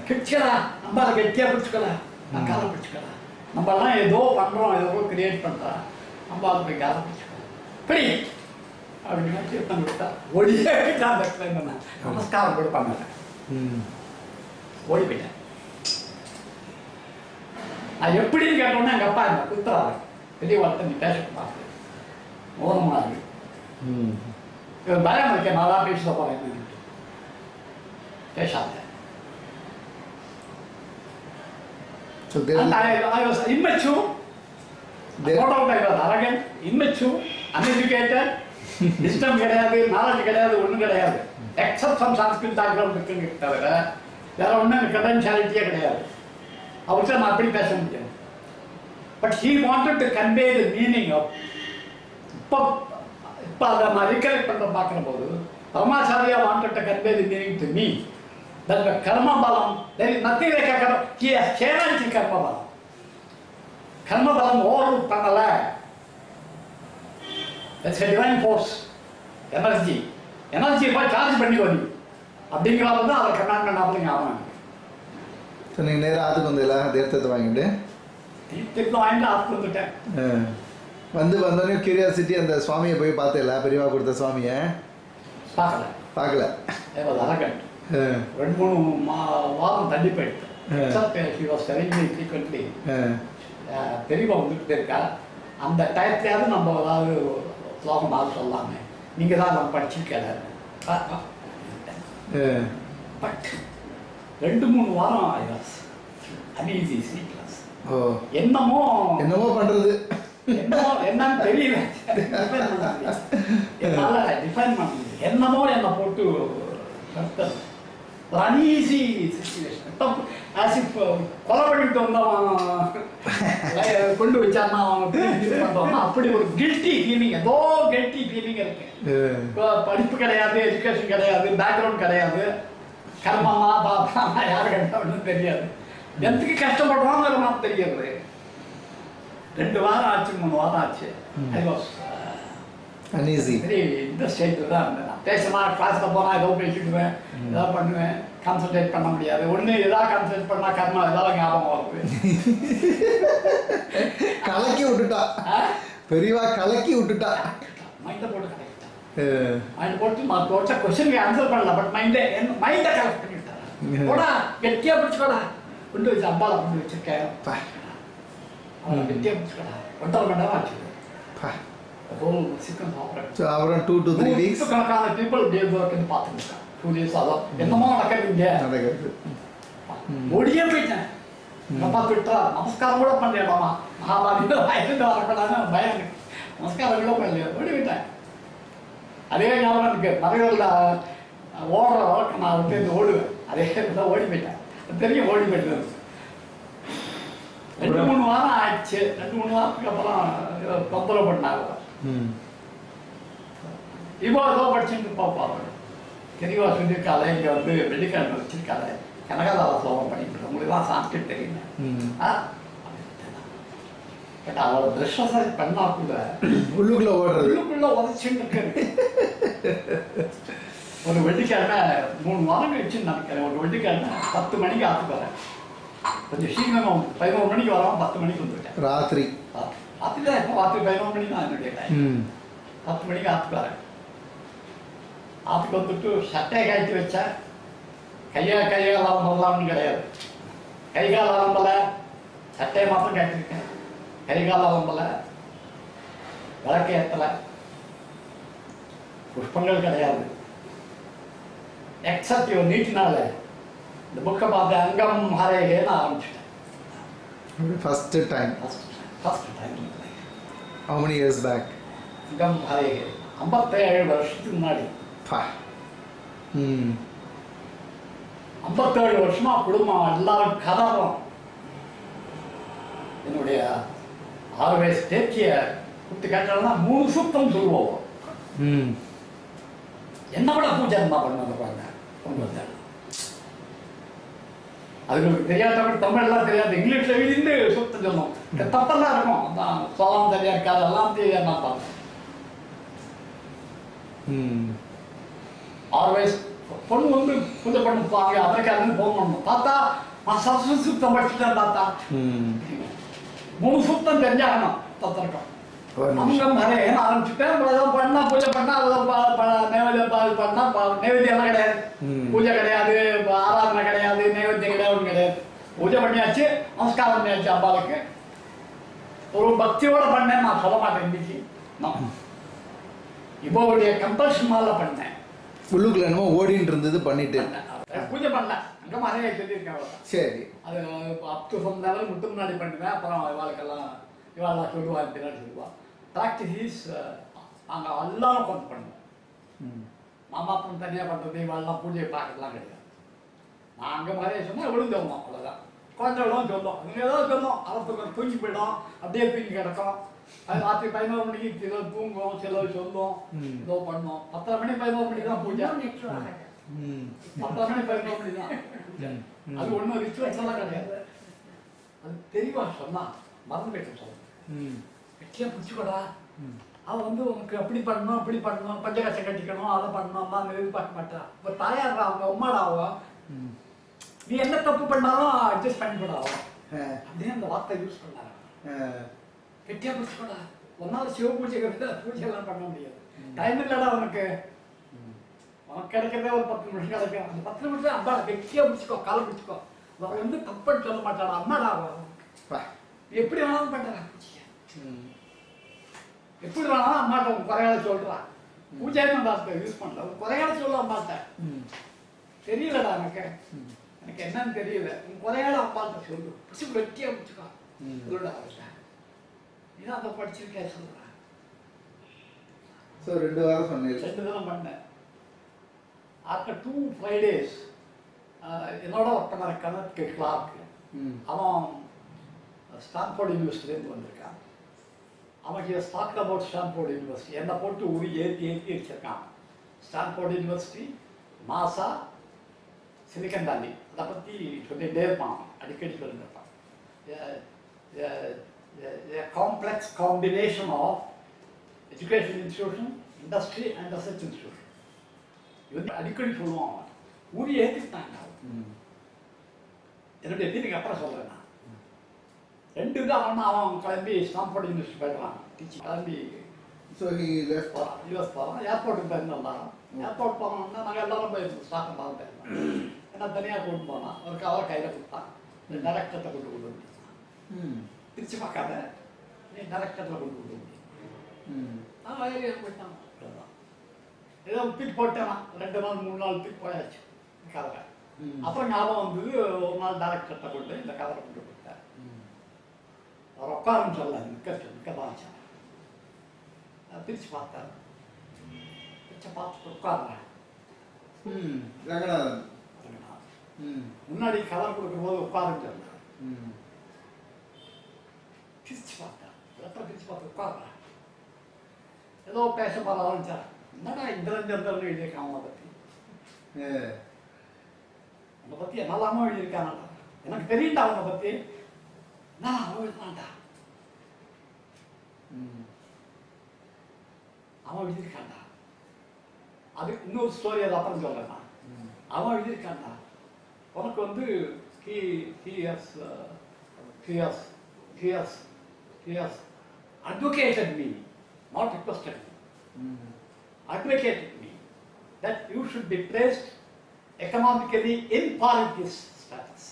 பிடிச்சிக்கலா, நம்ம அதை கெட்டியாக பிடிச்சிக்கலாம், நான் காலை பிடிச்சிக்கலாம். நம்மலாம் ஏதோ பண்ணுறோம், ஏதோ கிரியேட் பண்ணுறோம், நம்ம அதை போய் காலை பிடிச்சிக்கலாம். பிடி அப்படின்னு தீர்த்தம் கொடுத்தா ஒடியே அந்த நமஸ்காரம் கொடுப்பாங்க. ஓடி போயிட்டேன். நான் எப்படின்னு கேட்டோன்னா எங்கள் அப்பா என்ன குத்துறாரு, பெரிய வார்த்தை நீ பேசக்கூடாது, மோதமாக இருக்கு, பயம் இருக்கேன், நான் தான் பேச போகிறேன், பேசாத. I was immature, no doubt I was arrogant, immature, uneducated, wisdom கிடையாது, knowledge கிடையாது, ஒன்றும் கிடையாது. எக்ஸப்ட் சம் சான்ஸ்கிரிட் பேக்ரவுண்ட் இருக்குன்னு தவிர வேற ஒன்றும் கிரெடென்ஷியாலிட்டியே கிடையாது. அவர்கிட்ட நான் அப்படி பேச முடியாது. But he wanted to convey the meaning of இப்போ அதை நான் ரீகலெக்ட் பண்ண பார்க்குற போது Paramacharya wanted to convey the meaning to me that karma phalam there is nothing like karma. He has challenge karma phalam. கர்ம பலம் ஓவர் பண்ணலை. That's a divine force, energy. எனர்ஜியை போய் சார்ஜ் பண்ணி வரும் அப்படிங்கிறப்ப தான் அதை கமாண்ட் பண்ணாமல் ஞாபகம். ஸோ நீங்கள் நேராக ஆற்றுக்கு வந்தீங்களா? தீர்த்தத்தை வாங்கிட்டு தீர்த்தம் வாங்கிட்டு ஆற்றுக்கு வந்துட்டேன். வந்தோடனே கியூரியாசிட்டி அந்த சுவாமியை போய் பார்த்தேல, பெரியவா கொடுத்த சுவாமியை பார்க்கல. அரகன் 2-3 வாரம் தள்ளி போயிட்டு பெரியவா வந்துட்டு இருக்கா. அந்த டயத்துலையாவது நம்ம ஏதாவது ஸ்லோகமாக சொல்லாமே, நீங்கள் தான் நம்ம படிச்சிருக்கல. பட் 2-3 வாரம் அன்ஈஸி ஸ்லீப்லெஸ். என்னமோ பண்ணுறது, என்னன்னு தெரியல, என்னால் டிஃபைன் பண்ண முடியல. என்னமோ என்னை போட்டு ஒரு அன்ஈஸி சிச்சுவேஷன். இப்போ ஆஸ் இஃப் கொலை பண்ணிட்டு வந்தவன் கொண்டு வச்சான்னா அவன் அப்படி ஒரு கில்ட்டி ஃபீலிங், ஏதோ கில்ட்டி ஃபீலிங் இருக்கு. படிப்பு கிடையாது, எஜுகேஷன் கிடையாது, பேக்ரவுண்ட் கிடையாது, கர்மமா பாப்பாமா யாரு கஷ்டப்படும் தெரியாது, எதுக்கு கஷ்டப்படுவாங்கிற மாதிரி தெரியாது. 2 வாரம் ஆச்சு, 3 வாரம் ஆச்சு. ஐ வாஸ் சரி இந்த ஸ்டேட்டில் தான் இருந்தேன். நான் பேசினா கிளாஸில் போனால் ஏதோ பேசிக்குவேன், ஏதாவது பண்ணுவேன், கான்சன்ட்ரேட் பண்ண முடியாது. ஒன்று ஏதாவது கான்சன்ட்ரேட் பண்ணால் கர்மா ஏதாவது ஞாபகம் வருது. கலக்கி விட்டுட்டா பெரியவா, கலக்கி விட்டுட்டா, மைண்டை போட்டு கலக்கிட்டான். மைண்ட் போட்டு நான் தோற்ற கொஸ்டினுக்கு ஆன்சர் பண்ணல, பட் மைண்டை கலெக்ட் பண்ணிவிட்டான். போடா கெட்டியாக பிடிச்சிக்கோடா, கொண்டு வச்சு அம்பாவை கொண்டு வச்சிருக்கேன், அவனை கெட்டியாக பிடிச்சிக்கோடா. 1.5 மணி நேரம் ஆச்சு. whole sequence operate. So around 2 to 3 weeks. So கணக்கான people they work in பார்த்துருக்கா 2 days அதான் என்னமோ நடக்குதுங்க. ஓடியே போயிட்டேன். அப்பா திட்டா நமஸ்காரம் கூட பண்ணலையாமா, மகாபாரத வயசுல வரக்கூடாதுன்னு பயம் எனக்கு. நமஸ்காரம் கூட பண்ணலையா, ஓடி போயிட்டேன். அதே ஞாபகம் இருக்கு, மறைவில் ஓடுற நான் விட்டு ஓடுவேன், அதே தான் ஓடி போயிட்டேன். தெரியும் ஓடி போயிட்டேன். 2-3 வாரம் ஆயிடுச்சு. 2-3 வாரத்துக்கு அப்புறம் தொந்தரவு பண்ணாங்க. இப்போ ஏதோ படிச்சுட்டு பார்ப்பாங்க, தெளிவாக சொல்லியிருக்காளே, இங்கே வெள்ளிக்கிழமை வச்சிருக்காளே, கனகாதார ஸ்லோகம் பண்ணிட்டு உங்களுக்கு தான் சாப்பிட்டு தெரியுங்க. பட் அவளை பிரஷரை பண்ணா கூட உள்ளுக்குள்ள ஓடுறது. உள்ளுக்குள்ள உதச்சுட்டு இருக்கு. ஒரு வெள்ளிக்கிழமை 3 வாரம் கழிச்சுன்னு நினைக்கிறேன். ஒரு வெள்ளிக்கிழமை 10 மணிக்கு ஆற்றுக்கு வரேன். கொஞ்சம் சீக்கிரம் 11 மணிக்கு வரோம், 10 மணிக்கு வந்துவிட்டேன். ராத்திரி ராத்திரி தான். இப்போ ராத்திரி 11 மணி தான் என்னுடைய டைம். 10 மணிக்கு ஆற்றுக்கு வரேன். ஆற்றுக்கு வந்துட்டு சட்டையை கழட்டி வச்சேன். கையால் அலம்பலாம்னு கிடையாது. கை கால் அலம்பலை, சட்டையை மாத்திரம் கட்டிருக்கேன். கை கால் அலம்பலை, விளக்கு ஏற்றலை, புஷ்பங்கள் கிடையாது. எக்ஸப்ட் இவன் நீட்டினால இந்த புக்கை பார்த்து அங்கம் ஹரேகேன்னு ஆரம்பிச்சிட்டேன். First time. First time. How many years back? அங்கம் ஹரேகே 57 வருஷத்துக்கு முன்னாடி. 57 வருஷமா குடும்பம் எல்லாரும் கதறோம். என்னுடைய 6 வயசு தேக்கிய குத்து கேட்டாலும் 3 சுத்தம் சொல்லுவோம். என்ன விட பூஜை பண்ண பாருங்க. அதுங்களுக்கு தெரியாத தமிழ்லாம் தெரியாது, இங்கிலீஷ்ல எழுதிந்து சுத்தம் சொல்லும். தப்பெல்லாம் இருக்கும். அதான் சோளம் சரியா இருக்காது, எல்லாம் தெரியாது. நான் பார்த்தேன் 6 வயசு பொண்ணு வந்து பூஜை பண்ணுவாங்க. அமெரிக்காவிலேருந்து ஃபோன் பண்ணணும். தாத்தா நான் சரஸ்வதி சுத்தம் படிச்சுட்டேன் தாத்தா. 3 சுத்தம் தெரிஞ்சாகணும். தத்திருக்கோம் அங்கம் ஹரேன்னு ஆரம்பிச்சுட்டேன். பண்ணா பூஜை பண்ணா நைவேத்தியம் பண்ணா நைவேத்தியம்லாம் கிடையாது. பூஜை கிடையாது, ஆராதனை கிடையாது, நைவேத்தியம் கிடையாது, கிடையாது. பூஜை பண்ணியாச்சு, நமஸ்காரம் பண்ணியாச்சு. அம்பாளுக்கு ஒரு பக்தியோட பண்ணேன். நான் சொல்ல மாட்டேன் இன்னைக்கு. இப்போ கம்பல்ஷன் மேல பண்ணேன். உள்ளுக்குள்ள என்னமோ ஓடின்னு இருந்தது பண்ணிட்டு பூஜை பண்ணேன். அங்கம் ஹரே சொல்லியிருக்கேன். சரி, அது அப் டு சம் லெவல் முட்டு முன்னாடி பண்ணுவேன். அப்புறம் இவாளுக்கெல்லாம் இவாளெல்லாம் சொல்லுவா, பின்னாடி சொல்லுவா. ப்ராக்டிஸ் அங்கே எல்லாரும் கொஞ்சம் பண்ணுவோம். மாமா அப்புறம் தனியாக பண்ணுறது, இவாளெல்லாம் பூஜையை பார்க்கறதுலாம் கிடையாது. நான் அங்கே மாதிரியே சொன்னால் விழுந்தோம். அவ்வளோதான். குழந்தைகளும் சொல்லும், நீங்கள் ஏதோ சொல்லும். அவருக்கு தூங்கி போயிடும், அப்படியே தூங்கி கிடக்கும். அது ராத்திரி 11 மணிக்கு சிலர் தூங்கும், சிலர் சொல்லும், ஏதோ பண்ணும். 10 மணி 11 மணிக்கு தான் பூஜை. 10 மணி 11 மணி தான். அது ஒன்றும் ரிச்சுவல்ஸ் எல்லாம் கிடையாது. அது தெளிவாக சொன்னா மறந்து வைக்க சொல்லணும். கட்டியா பிடிச்சிக்கோடா, அவன் வந்து உனக்கு அப்படி பண்ணணும், அப்படி பண்ணணும், பஞ்சகச்சம் கட்டிக்கணும், அதை பண்ணணும், தான் எதிர்பார்க்க மாட்டான். இப்போ தாயார் அவங்க அம்மாடா ஆகும். நீ என்ன தப்பு பண்ணாலும் அட்ஜஸ்ட் பண்ணிக்கூடா ஆகும் அப்படின்னு அந்த வார்த்தை யூஸ் பண்ணாங்க. கெட்டியா பிடிச்சிக்கோடா, ஒன்னால சிவ பூஜை கட்டு பூஜை எல்லாம் பண்ண முடியாது. டைம் இல்லடா உனக்கு. உனக்கு கிடைக்கிறதே ஒரு 10 நிமிஷம் கிடைக்கும். அந்த 10 நிமிஷம் அம்மா கெட்டியா பிடிச்சிக்கோ, காலை பிடிச்சிக்கோ. அவன் வந்து தப்புன்னு சொல்ல மாட்டாடா, அம்மாடா அவன். எப்படி வேணாலும் பண்றா பூஜைய, எப்படி வேணாலும் அம்மாட்ட உன் குறையால சொல்றான். பூஜைன்னு வார்த்தை யூஸ் பண்ணல, உன் குறையால சொல்ல அம்மாட்ட. தெரியலடா எனக்கு, எனக்கு என்னன்னு தெரியல, உன் குறையால அம்மாட்ட சொல்லு, பிடிச்சி வெட்டியா பிடிச்சிக்கோ சொல்லுடா அவர்கிட்ட. நீதான் அதை படிச்சிருக்கேன் சொல்றேன். 2 வாரம் சொன்னேன். 2 தினம் பண்ணேன். ஆஃப்டர் 2 Fridays என்னோட ஒருத்தன கணக்கு கிளார்க், அவன் ஸ்டான்போர்ட் யூனிவர்சிட்டிலேருந்து வந்திருக்கான். அவன் he was talked about Stanford university. என்னை போட்டு உரி ஏற்றி வச்சிருக்கான். ஸ்டான்போர்ட் யூனிவர்சிட்டி, நாசா, சிலிக்கன் வேலி, அதை பற்றி சொல்லிகிட்டே இருப்பான், அடிக்கடி சொல்லியிருப்பான். Complex combination of education institution, industry and research institution. இது அடிக்கடி சொல்லுவான். அவன் ஊறி ஏற்றிட்டாங்க. என்னுடைய தீர்க்கு அப்புறம் சொல்கிறேன். நான் 2 தான் அவன் கிளம்பி ஸ்டான்போர்ட் யூனிவர்சிட்டி போயிடுறான். டீச்சிங் கிளம்பி யூஎஸ் போகிறான். ஏர்போர்ட்டுக்கு போயிருந்தோம். ஏர்போர்ட் போனோம்னா நாங்கள் எல்லாரும் போயிருந்தோம். ஸ்டாஃப் போயிருந்தோம். ஏன்னா தனியாக கூட்டு போனான். ஒரு கவர் கையில் கொடுத்தான். இந்த டைரக்டர்கிட்ட கொண்டு முடியும், பிரித்து பார்க்காத, நீ டைரக்டரில் கொண்டு முடியும். நான் வயலில் போயிட்டான். ஏதோ தூக்கி போட்டேன். 2 நாள் 3 நாள் தூக்கி போயாச்சு கவரை. அப்புறம் ஞாபகம் வந்தது. ஒரு நாள் டைரக்டர்கிட்ட கொண்டு இந்த கவரை கொண்டு கொடுத்தேன். அவர் உட்காருன்னு சொல்ல, நிற்க தான் வச்சேன். பிரித்து பார்த்தேன். பிரித்து பார்த்துட்டு உட்காருறேன். முன்னாடி கவர் கொடுக்கும்போது உட்காருன்னு சொன்னேன். பிரித்து பார்த்தேன். அப்புறம் பிரித்து பார்த்து உட்காருறேன். ஏதோ பேச போற ஆரம்பிச்சார். என்னடா இந்திரஞ்சந்திரன் எழுதியிருக்கான் அவனை பற்றி. அவனை பற்றி என்னெல்லாமோ எழுதியிருக்கான். எனக்கு தெரியுண்டா அவனை பற்றி. நான் எழுதினான்டா. அவன் எழுதியிருக்காண்டா. அது இன்னொரு ஸ்டோரி, அது அப்புறம் சொல்றேன். அவன் எழுதியிருக்காண்டா, உனக்கு வந்து he has advocated me, not requested me, advocated me that you should be placed economically in parity status.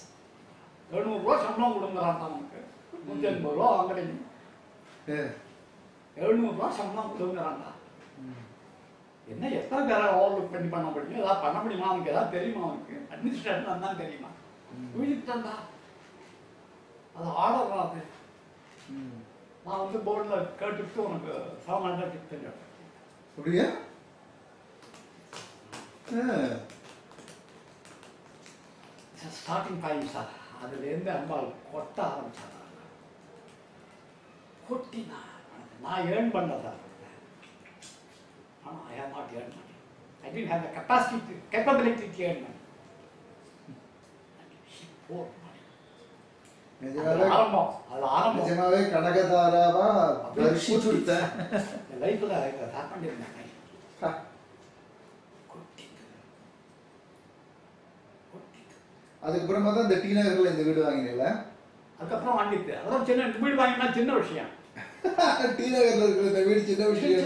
700 ரூபா சம்பளம் கொடுங்குறான் நமக்கு, 180 ரூபா வாங்குறீங்க, 700 ரூபா சம்பளம் கொடுங்குறான்டா. என்ன எத்தனை பேரை ஓவர்லுக் பண்ணி பண்ண முடியும்? ஏதாவது பண்ண முடியுமா? அவனுக்கு ஏதாவது தெரியுமா? அவனுக்கு அட்மினிஸ்ட்ரேஷன் தான் தெரியுமா? எழுதிட்டான்டா, அது ஆர்டர் தான். அது நான் வந்து போர்டில் கேட்டுட்டு உனக்கு 700 டிப்ஸ் அப்படியா? Starting point sir. அதுலேருந்து அம்பாள் கொட்ட ஆரம்பிச்சாங்க. கொட்டினா நான் ஏர்ன் பண்ணேன் சார். ஆனால் ஐ ஹவ் நாட் ஏர்ன் பண்ணி. I didn't have the capacity capability to earn பண்ணி. நிஜமாவே கனகதாராவா தரிசிச்சுட்ட லைஃப்ல பண்ணிருந்தேன். அதுக்கப்புறமா தான் இந்த டி நகர்ல இந்த வீடு வாங்கினீங்களா? அதுக்கப்புறம் வாங்கிட்டு அதெல்லாம் சின்ன வீடு வாங்கினா சின்ன விஷயம். டி நகர்ல இருக்கிற இந்த வீடு சின்ன விஷயம்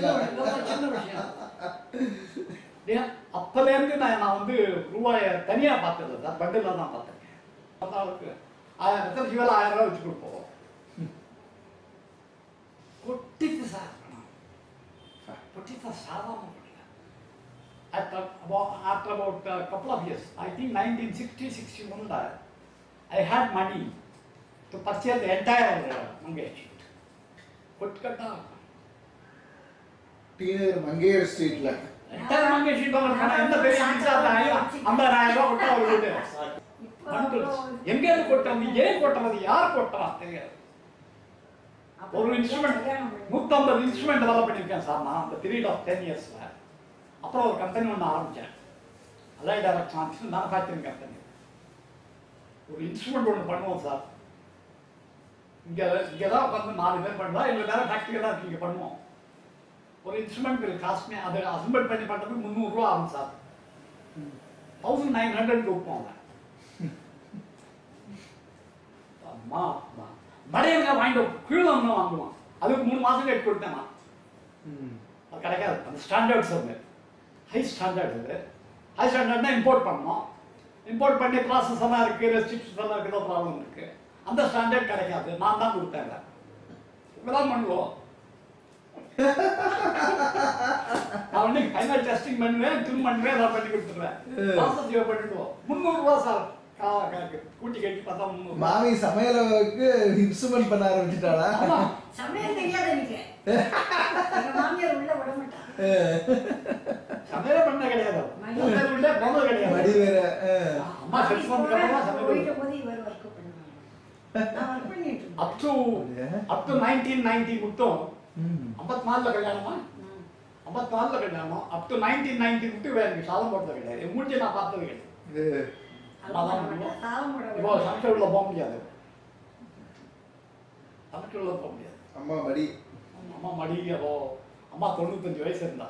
சின்ன விஷயம். அப்பல இருந்து நான் வந்து ரூபாயை தனியா பார்த்தது சார், பண்டில் தான் பார்த்துருக்கேன். அவருக்கு 1000 சிவல 1000 ரூபாய் வச்சு கொடுப்போம். கொட்டிட்டு சார், கொட்டிட்டு சாதாரண. After about a couple of years, I think 1960-61, I had money to purchase the entire Mangai Street. Kotkata. T Nagar மங்கையர் ஸ்ட்ரீட்ல entire Mangai Street வாங்கறதுனா எந்த பெரிய மின்சார ஆயிரம் 50000 ரூபாய் கொட்டா ஒரு வீடு. எங்க இருந்து கொட்டறது, ஏன் கொட்டறது, யார் கொட்டறா தெரியாது. ஒரு இன்ஸ்ட்ருமெண்ட் 150 இன்ஸ்ட்ருமெண்ட் டெவலப் பண்ணிருக்கேன் சார் நான் அந்த பீரியட் ஆஃப் 10 years. அப்புறம் ஒரு கம்பெனி ஒன்று ஆரம்பித்தேன், அலைட் எலக்ட்ரானிக்ஸ் மேனுஃபேக்சரிங் கம்பெனி. ஒரு இன்ஸ்ட்ருமெண்ட் ஒன்று பண்ணுவோம் சார். இங்கே தான் உட்காந்து 4 பேர் பண்ணுறோம், எங்களுக்கு வேறு ஃபேக்ட்ரி தான் இங்கே பண்ணுவோம். ஒரு இன்ஸ்ட்ருமெண்ட் காஸ்ட்மே அதை அசம்பிள் பண்ணி பண்ணுறதுக்கு 300 ரூபா ஆகும் சார். 1900 விற்போம். அம்மா மடையங்க வாங்கிட்டு கீழே வாங்குவோம். அதுக்கு 3 மாதம் கட்டி கொடுத்தேன் நான். அது கிடைக்காது. அந்த ஸ்டாண்டர்ட்ஸ் வந்து ஹை ஸ்டாண்டர்ட். இது ஹை ஸ்டாண்டர்ட்னா இம்போர்ட் பண்ணணும். இம்போர்ட் பண்ணி ப்ராசஸ் எல்லாம் இருக்குது, ரெஸ்ட்ரிக்ஷன்ஸ் எல்லாம் இருக்கிற ப்ராப்ளம் இருக்குது. அந்த ஸ்டாண்டர்ட் கிடைக்காது. நான் தான் கொடுத்தேன். இப்படிதான் பண்ணுவோம். நான் வந்து ஃபைனல் டெஸ்டிங் பண்ணுவேன், ட்ரிம் பண்ணுவேன், எல்லாம் பண்ணி கொடுத்துருவேன். ப்ராசஸ் பண்ணிடுவோம். 300 ரூபா சார் கூட்டி கட்டி பார்த்தா 300. மாமி சமையலுக்கு இன்ஸ்ட்ருமெண்ட் பண்ண ஆரம்பிச்சுட்டாளா? சமையல் தெரியாது எனக்கு. எங்க மாமியார் உள்ள விட மாட்டாங்க. சமையல் பண்ண கிடையாது. சமையல் உள்ள போனது கிடையாது. மடி வேற. அம்மா செட் பண்ணதுக்கு அப்புறமா சமையல் போயிட்டு போது இவர் வர்க் பண்ணுவாங்க. நான் வர்க் பண்ணிட்டு இருந்தேன். up to 1990 மட்டும் 54ல கல்யாணமா? 54ல கல்யாணம். up to 1990 மட்டும் வேற சாதம் போட்டது கிடையாது. மூஞ்சி நான் பார்த்தது கிடையாது. இப்போ சமைக்க உள்ள போக முடியாது. சமைக்க உள்ள போக முடியாது. அம்மா மடி. அம்மா மடி. அப்போ அம்மா 95 வயசு இருந்தா.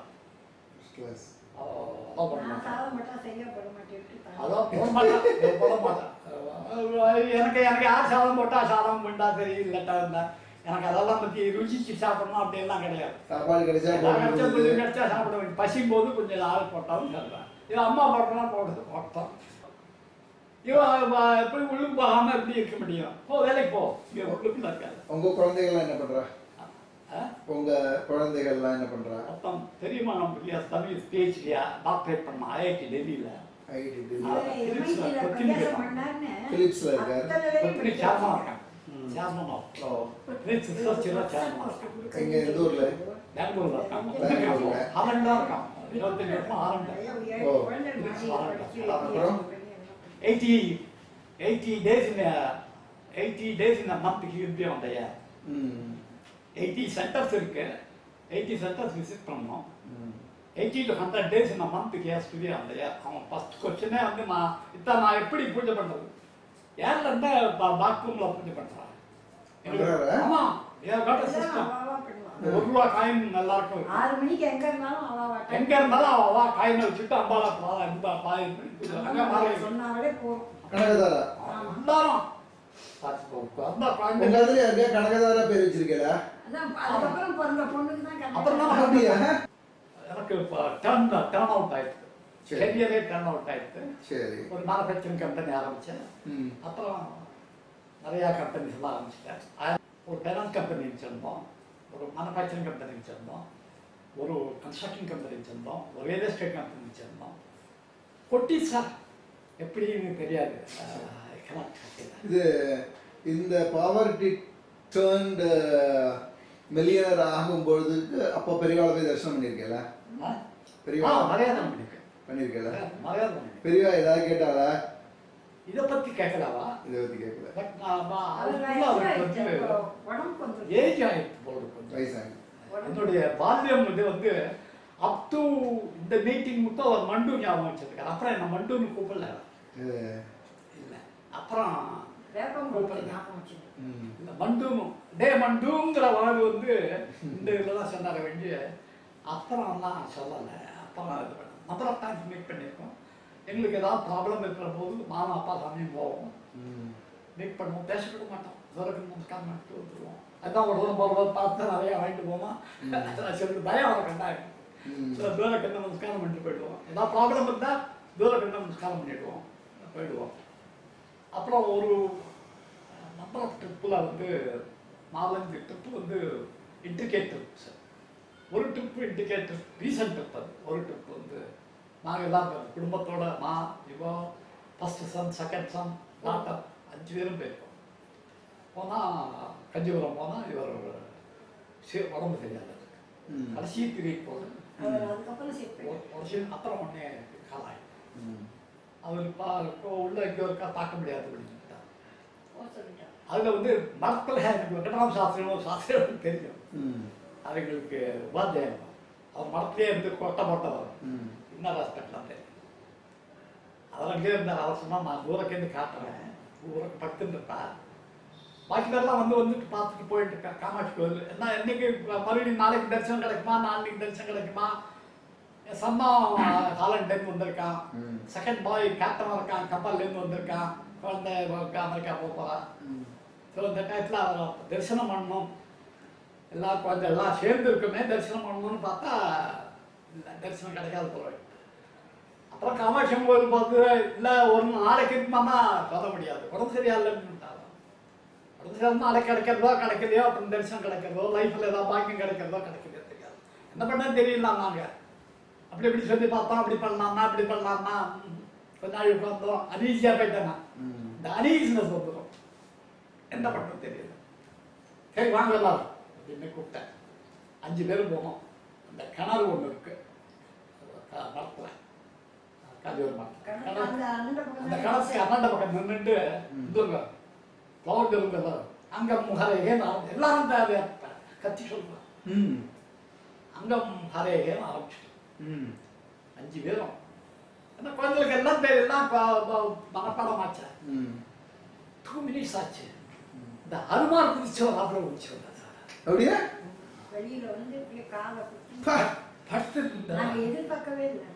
எனக்கு யார் சாதம் போட்டா சாதம் பண்ணா சரி, இல்லட்டா இருந்தா எனக்கு அதெல்லாம் பத்தி ருசிச்சு சாப்பிடணும் அப்படின்லாம் கிடையாது. சாப்பாடு கிடைச்சா கொஞ்சம் கிடைச்சா சாப்பிட வேண்டிய பசியும் போது கொஞ்சம் ஆள் போட்டாலும் சாப்பிடுவேன். இது அம்மா போட்டோம்னா போட்டோம். இவன் எப்படி உள்ளுக்கு போகாம எப்படி இருக்க முடியும்? போ வேலைக்கு போ. இங்க உள்ளுக்குள்ள இருக்காது. உங்க குழந்தைகள்லாம் என்ன பண்றா? உங்க குழந்தைகள்லாம் என்ன பண்றா? மொத்தம் தெரியுமா? நம்ம தமிழ் PhD டாக்டரேட் பண்ண IIT டெல்லியில. ஐடி பிலிப்ஸ்ல இருக்காரு. சேர்மனா இருக்கான். Chairman of research chairman. எங்க எந்த ஊர்ல? பெங்களூர்ல இருக்கான். ஹாலண்டா இருக்கான். 25 வருஷம் ஹாலண்டா. 80 days in a month he will be on the air. 80 centers இருக்கு. 80 centers visit பண்ணோம். 80 to 100 days in a month he has to be on the air. அவன் ஃபர்ஸ்ட் क्वेश्चனே வந்து நான் எப்படி பூஜை பண்றது? ஏர்ல இருந்தா பாத்ரூம்ல பூஜை பண்றா. ஆமா, we have got a system. ₹1 coin நல்லா இருக்கும். 6 மணிக்கு எங்க இருந்தாலும் எங்க இருந்தாலும் அவ காயினை வச்சுட்டு அம்பாலா சொன்னாலே போதும். கனகதாரா எல்லாரும் அந்த காயின் உங்க அதுல யாருக்கா கனகதாரா பேர் வச்சிருக்கீங்களா? அதான் அதுக்கப்புறம் பிறந்த பொண்ணுக்கு தான் அப்புறம் தான் அப்படியா? எனக்கு டர்ன் அவுட் ஆயிடுச்சு. சரி. கெரியரே டர்ன் அவுட் ஆயிடுச்சு. சரி. ஒரு மேனுஃபேக்சரிங் கம்பெனி ஆரம்பித்தேன். ம். அப்புறம் நிறையா கம்பெனிஸ் எல்லாம் ஆரம்பிச்சிட்டேன். ஒரு ஃபைனான்ஸ் கம்பெனி வச்சுருந்தோம், ஒரு மேனுஃபேக்சரிங் கம்பெனி வச்சுருந்தோம், ஒரு கன்ஸ்ட்ரக்ஷன் கம்பெனி வச்சுருந்தோம், ஒரு ரியல் எஸ்டேட் கம்பெனி வச்சுருந்தோம். கொட்டி சார் எப்படின்னு தெரியாது. இது இந்த பாவர்ட்டி டேர்ன்ட் மில்லியனர் ஆகும்பொழுதுக்கு அப்போ பெரியவாளை போய் தரிசனம் பண்ணியிருக்கேல? பெரியவா மரியாதை பண்ணிருக்கேன். பண்ணியிருக்கேல? மரியாதை பண்ணிருக்கேன். பெரியவா ஏதாவது கேட்டாரா? இதை பற்றி கேட்கலாவா? இதை பற்றி கேட்கல. பட் உடம்புக்கு வந்து ஏஜ் ஆயிடுச்சு போல கொஞ்சம். வயசாகி என்னுடைய பால்யம் வந்து அப் டு இந்த மீட்டிங் மட்டும் ஒரு மண்டு ஞாபகம் வச்சிருக்காரு. அப்புறம் என்ன மண்டுன்னு கூப்பிடல. இல்லை அப்புறம் வேப்பம் கூப்பிட்டு ஞாபகம் வச்சுக்கணும். இந்த மண்டுன்னு டே மண்டுங்கிற வார்டு வந்து இந்த இதில் தான் சொன்னார வேண்டிய அப்புறம்லாம் சொல்லலை. அப்புறம் இது பண்ண அப்புறம் தான் மீட் பண்ணியிருக்கோம். எங்களுக்கு ஏதாவது ப்ராப்ளம் இருக்கிற போது நானும் அப்பா சாமியும் போவோம், மீட் பண்ணுவோம், பேசக்கூட மாட்டோம். தூரக்கு நமஸ்காரம் பண்ணிட்டு வந்துடுவோம். அதுதான் ஒரு போகும்போது பார்த்து நிறையா வாங்கிட்டு போவோம். சொல்லிட்டு பயம் வர கண்டாங்க. தூரக்கண்ண நமஸ்காரம் பண்ணிட்டு போயிடுவோம். ஏதாவது ப்ராப்ளம் இருந்தால் தூரக்கண்ண நமஸ்காரம் பண்ணிவிடுவோம், போயிடுவோம். அப்புறம் ஒரு நம்பர் ஆஃப் ட்ரிப்பில் வந்து 4-5 ட்ரிப்பு வந்து இன்டிகேட் ட்ரிப் சார். ஒரு trip indicate trip, recent trip. அது ஒரு ட்ரிப் வந்து நாங்கள் எல்லாம் குடும்பத்தோட இவோ first son, second son, doctor 5 பேரும் போயிருக்கோம். போனால் கஞ்சிபுரம் போனால் இவர் உடம்பு தெரியாது. கடைசி திரிக்கு போகுது. அப்புறம் உடனே காலாய் அவர் உள்ள இங்கே இருக்கா பார்க்க முடியாது அப்படின்னு அதில் வந்து மரத்தில் எனக்கு வெங்கடாம் சாஸ்திரம் தெரியும். அவங்களுக்கு உபாத்தியாயம் அவர் மரத்திலே இருந்து கொட்டை போட்டவர். இன்னொரு ஹாஸ்பிட்டல் தெரியும். அவர் அங்கேயே இருந்தார். அவர் சொன்னால் நான் தூரக்கேந்து காட்டுறேன், ஊருக்கு பக்கத்துன்னு இருப்பா. பாக்கி பேர்லாம் வந்துட்டு பார்த்துட்டு போயிட்டு இருக்கா காமாட்சி கோயில். என்ன என்னைக்கு மறுபடியும் நாளைக்கு தரிசனம் கிடைக்குமா, நாளைக்கு தரிசனம் கிடைக்குமா. என் சன்னம் ஹாலண்ட்லேருந்து வந்திருக்கான். செகண்ட் பாய் கேப்டனாக இருக்கான், கப்பல்லேருந்து வந்திருக்கான். குழந்தை அமெரிக்கா போகிறான். ஸோ இந்த டயத்தில் அவர் தரிசனம் பண்ணணும், எல்லா குழந்தை எல்லாம் சேர்ந்து இருக்குமே தரிசனம் பண்ணணும்னு பார்த்தா இல்லை, தரிசனம் கிடைக்காது போல. அப்புறம் காமாட்சி கோயில் பார்த்து இல்லை ஒரு நாளைக்கு இருக்குமானா சொல்ல முடியாது, உடம்பு சரியா இல்லைன்னுட்டாங்க. உடம்பு சரியா நாளைக்கு கிடைக்கிறதோ கிடைக்கலையோ, அப்புறம் தரிசனம் கிடைக்கிறதோ, லைஃப்பில் ஏதாவது பாக்கியம் கிடைக்கிறதோ கிடைக்கிறதோ தெரியாது. என்ன பண்ணால் தெரியல. நாங்கள் அப்படி இப்படி சொல்லி பார்த்தோம், அப்படி பண்ணலாம்னா அப்படி பண்ணலாம்னா கொஞ்ச நாள் உட்காந்தோம். அனீஸியாக போயிட்டேன்னா இந்த அனீஸ்னஸ் வந்துடும். என்ன பண்ணுறது தெரியல. சரி வாங்க எல்லாரும் அப்படின்னு கூப்பிட்டேன். 5 பேரும் போனோம். அந்த கிணறு ஒன்று இருக்கு மரத்தில், காஞ்சிபுரம் மரத்தில். அந்த கிணத்துக்கு அண்ணாண்ட பக்கம் நின்றுட்டு இதுங்க ஃப்ளவர் இருங்க எல்லாரும் அங்கம் ஹரேகேன்னு எல்லாரும் கத்தி சொல்லுவேன். அங்கம் ஹரேகேன்னு ஆரம்பிச்சுட்டு 5 பேரும் அந்த குழந்தைகளுக்கு எல்லாம் பேர் எல்லாம் மனப்பாடம் ஆச்சா. 2 minutes ஆச்சு. இந்த அருமார் குதிச்சவர் அப்புறம் குதிச்சு வந்தார் சார். அப்படியே வெளியில வந்து இப்படி காலை குத்தி படுத்து நாங்கள் எதிர்பார்க்கவே இல்லை.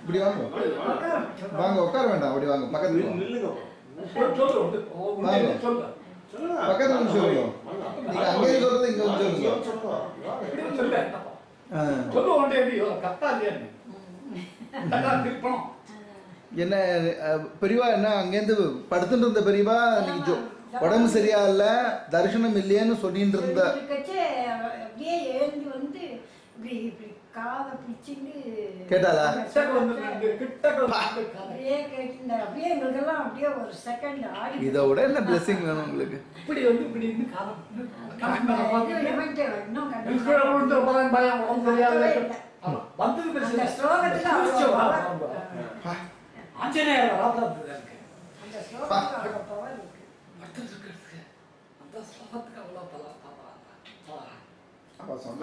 இப்படி வாங்க வாங்க, உட்கார வேண்டாம், அப்படி வாங்க பக்கத்துல பக்கத்துல வந்து சொல்லுங்க. நீங்க அங்கே சொல்றது இங்க வந்து சொல்லுங்க. என்ன பெரியவா, என்ன அங்கேருந்து படுத்துட்டு இருந்த பெரியவா நீங்க உடம்பு சரியா இல்ல தரிசனம் இல்லையேன்னு சொல்லிட்டு இருந்த அப்படியே எழுந்து வந்து இப்படி இப்படி காதை பிடிச்சிட்டு கேட்டாளா? அப்படியே கேட்டு அப்படியே எங்களுக்கெல்லாம் அப்படியே ஒரு செகண்ட் ஆடி. இதை விட என்ன பிளெஸிங் வேணும் உங்களுக்கு? இப்படி வந்து இப்படி இருந்து காலம் இன்னும்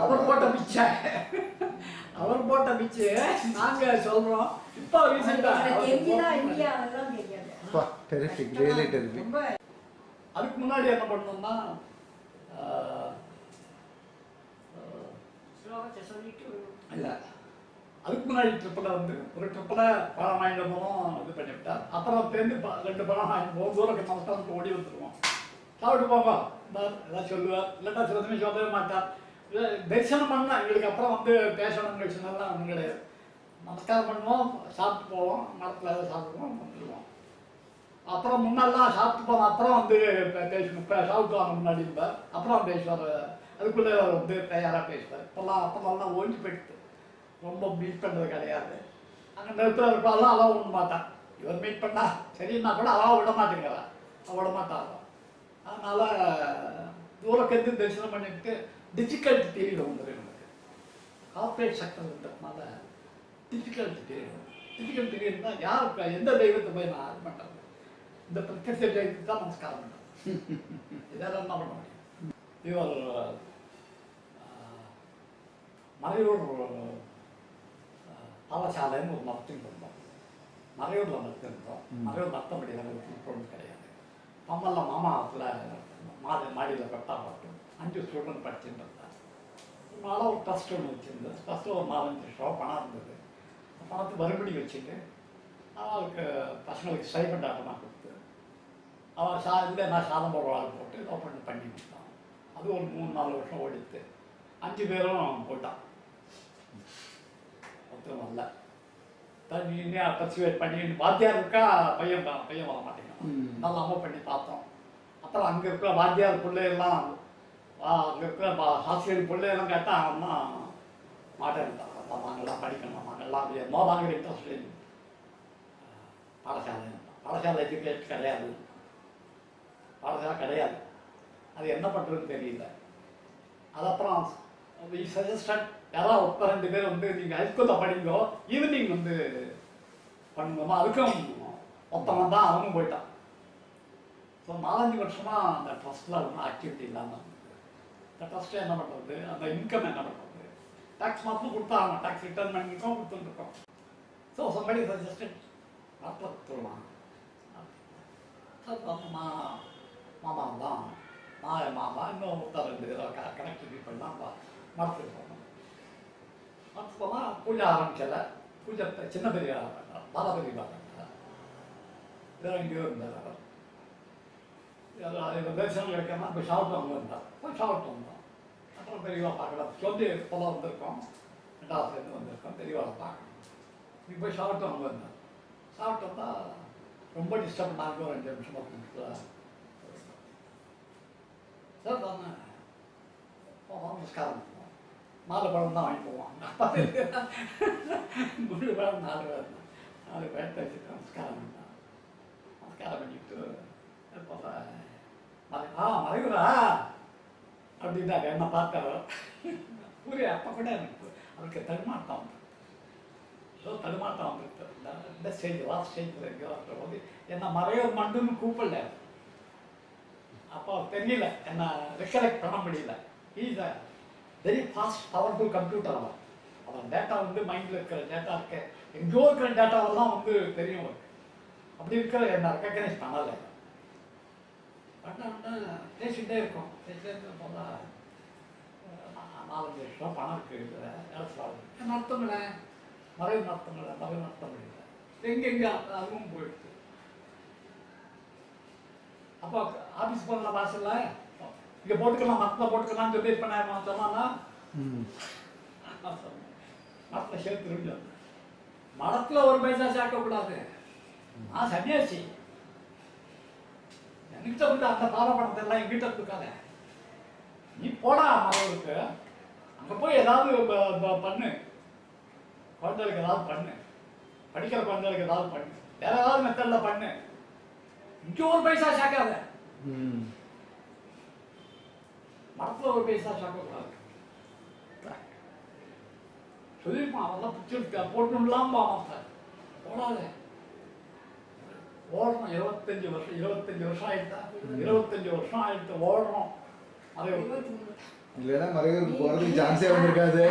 அவர் போட்ட பிச்சை நாங்க சொல்றோம். இப்போ ரீசெண்டா இந்தியா அதெல்லாம் தெரியாது. அதுக்கு முன்னாடி என்ன பண்ணோம்னா ஸ்லோகத்தை சொல்லிட்டு இல்லை, அதுக்கு முன்னாடி ட்ரிப்பில் வந்து ஒரு ட்ரிப்பில் பழம் வாங்கிட்டு வந்தோம், இது பண்ணிவிட்டார். அப்புறம் சேர்ந்து 2 பழம் வாங்கிட்டு போகும் தூரம் நமஸ்காரத்துக்கு ஓடி வந்துடுவோம். சாப்பிட்டு போங்க எல்லாம் சொல்லுவார், இல்லாட்டா சில சமயம் சொல்லவே மாட்டார். தரிசனம் பண்ணால் எங்களுக்கு அப்புறம் வந்து பேசணும் பேசணும்லாம் ஒன்றும் கிடையாது. நமஸ்காரம் பண்ணுவோம், சாப்பிட்டு போவோம், மரத்தில் ஏதாவது சாப்பிடுவோம், வந்துடுவோம். அப்புறம் முன்னெல்லாம் சாப்பிட்டு போனோம், அப்புறம் வந்து பேசணும். இப்போ சாப்பிட்டு வாங்க முன்னாடி இருந்தார், அப்புறம் பேசுவார். அதுக்குள்ளே வந்து தயாராக பேசுவார். அப்போல்லாம் ஓஞ்சி போயிட்டு ரொம்ப மீட் பண்ணுறது கிடையாது. அங்கே நிறுத்த இருப்பாலாம் அதான் விட மாட்டான். இவர் மீட் பண்ணா சரின்னா கூட அவள் விட மாட்டேங்கிறா, அவள் விட மாட்டாள். அதனால் தூரக்கேந்து தரிசனம் பண்ணிட்டு டிஃபிகல்ட் பீரியட் வந்துடும் எனக்கு. கார்பரேட் செக்டர் இருந்ததுனால டிஃபிகல்ட் பீரியட் தான். யாருக்கு எந்த தெய்வத்தை போய் நான் இது பண்ணுறது? இந்த பிரத்யட்ச தெய்வத்துக்கு தான் நமஸ்காரம் பண்ணுறேன். இதெல்லாம் என்ன பண்ண முடியும்? இவர் மறையூர் பாலசாலைன்னு ஒரு நடத்திட்டு இருந்தோம். மறையூரில் நடத்திருந்தோம். மறையூர் நடத்தபடி பொருள் கிடையாது. பம்மல்ல மாமாவில் மாடியில் கட்டா பார்த்து 5 ஸ்டூடெண்ட் படிச்சுட்டு இருந்தார். அதனால ஒரு ட்ரஸ்ட் ஒன்று வச்சுருந்தேன். ட்ரஸ்ட்டில் ஒரு 4-5 லட்சம் பணம் இருந்தது. பணத்தை மறுபடி வச்சுட்டு அவளுக்கு பசங்களுக்கு ஸ்டைபண்ட் ஆட்டமாக கொடுத்து அவள் இல்லை நான் சாதம் போடுற ஆள் போட்டு ஓப்பன் பண்ணி கொடுத்தான். அது ஒரு 3-4 வருஷம் ஓடித்து 5 பேரும் போட்டான். ஒருத்தரும் வரல. தண்ணி பர்சுவேட் பண்ணி வாத்தியார் இருக்கா, பையன் வர மாட்டேங்கிறான். நல்லா அம்மா பண்ணி பார்த்தோம். அப்புறம் அங்கே இருக்கிற வாத்தியார் பிள்ளையெல்லாம் அங்கே இருக்கிற ஆசிரியர் பிள்ளையெல்லாம் கேட்டால் அம்மா மாட்டேன்ட்டான். நாங்கள்லாம் படிக்கணும், நாங்கள்லாம் நோதாங்கிற இன்ட்ரெஸ்ட் பாடசாலை எஜுகேஷன் கிடையாது, பாடசாலை கிடையாது. அது என்ன பண்ணுறதுன்னு தெரியல. அது அப்புறம் சஜஸ்டட் யாராவது 1-2 பேர் வந்து நீங்கள் ஹைஸ்கூலில் படிங்கோ, ஈவினிங் வந்து பண்ணுங்கம்மா. அதுக்கும் மொத்தமாக தான் அவனும் போயிட்டான். ஸோ 4-5 வருஷமாக அந்த ட்ரஸ்ட்டில் ஒன்றும் ஆக்டிவிட்டி இல்லாமல் இருந்தது. இந்த ட்ரஸ்ட்டு என்ன பண்ணுறது, அந்த இன்கம் என்ன பண்ணுறது? டேக்ஸ் மாதம் கொடுத்தாங்க, டேக்ஸ் ரிட்டர்ன் பண்ணிருக்கோம், கொடுத்துருக்கோம். ஸோ சம்படி சஜஸ்டட் மாற்ற கொடுத்துடலாம். மாமா தான் நான் மாமா இன்னும் 2 பேர் கனெக்ட் பீப்பிள்லாம் மரத்துக்கு போனோம். மரத்துக்கு போனால் பூஜை ஆரம்பிக்கலை. பூஜை சின்ன பெரிய பாலபெரிய பார்த்தாங்க. வேறு எங்கேயோ இருந்தார் அவர். தரிசனம் கிடைக்காம போய் சாப்பிட்டு அவங்க இருந்தார். போய் சாப்பிட்டு வந்தோம். அப்புறம் பெரியவா பார்க்கலாம் சொல்லி போல வந்திருக்கோம், 2வது வந்திருக்கோம், பெரியவாவை பார்க்கணும். நீ போய் சாப்பிட்டு அவங்க இருந்தார். சாப்பிட்டு வந்தால் ரொம்ப டிஸ்டர்ப் பண்ணாங்க. ஒரு 5 நிமிஷம் 10 நிமிஷத்தில் சார் தானே போவோம், நமஸ்காரம் பண்ணுவோம். 4 பழம் தான் வாங்கி போவான். 3 பழம் 4 பேர் வச்சுட்டு நமஸ்காரம் பண்ணான். நமஸ்காரம் பண்ணிவிட்டு மறைவுரா அப்படின்னாங்க. என்ன பார்த்தாரோ புரிய. அப்போ கூட எனக்கு அவருக்கு தடுமாட்டம் வந்து தடுமாட்டம் வந்துருக்கு. இந்த ஸ்டேஜ் லாஸ்ட் ஸ்டேஜில் இருக்கிற போது என்ன மறையூர் மண்டுன்னு கூப்பிடல. அப்போ தெரியல, என்ன ரெக்கலெக்ட் பண்ண முடியல. Is a very fast powerful computer. அவன் டேட்டா வந்து மைண்டில் இருக்கிற டேட்டா இருக்க எங்கேயோ இருக்கிற டேட்டாவெல்லாம் வந்து தெரியும் அவருக்கு. அப்படி இருக்கிற என்ன ரெக்கக்னைஸ் பண்ணலை. பண்ண பேசிகிட்டே இருக்கோம். பேசிகிட்டே இருக்க போல 4-5 லட்சம் பணம் இருக்குது. நடத்துங்களேன், மறைவு நடத்துங்களேன், மறைவு நடத்த முடியல. எங்கெங்கே அதுவும் போயிடுது. அப்போ ஆஃபீஸ் போன வாசல்ல இங்கே போட்டுக்கலாம், மரத்தில் போட்டுக்கலாம்னு சொல்லி பண்ண சொன்னான்னா மரத்தில் சேர்த்து மரத்தில் ஒரு பைசா சேர்க்கக்கூடாது. நான் சன்னியாசி, என்கிட்ட வந்து அந்த பாலப்பணத்தை எல்லாம் என்கிட்ட இருக்காத. நீ போடா மரவுக்கு, அங்கே போய் ஏதாவது பண்ணு, குழந்தைகளுக்கு ஏதாவது பண்ணு, படிக்கிற குழந்தைகளுக்கு ஏதாவது பண்ணு, வேற ஏதாவது மெத்தடில் பண்ணு. இங்கே ஒரு பைசா சேர்க்காத. மரத்தில் ஒரு பைசா சேர்க்கக்கூடாது சொல்லியிருப்பான். அவெல்லாம் பிடிச்சிருக்க போட்டுலாம் பாவம் போடாத. ஓடணும். 25 வருஷம் ஆயிட்டா, 25 வருஷம் ஆயிட்டு ஓடுறோம். அது இல்லைன்னா மறைவுக்கு போகிறதுக்கு சான்ஸே வந்திருக்காது.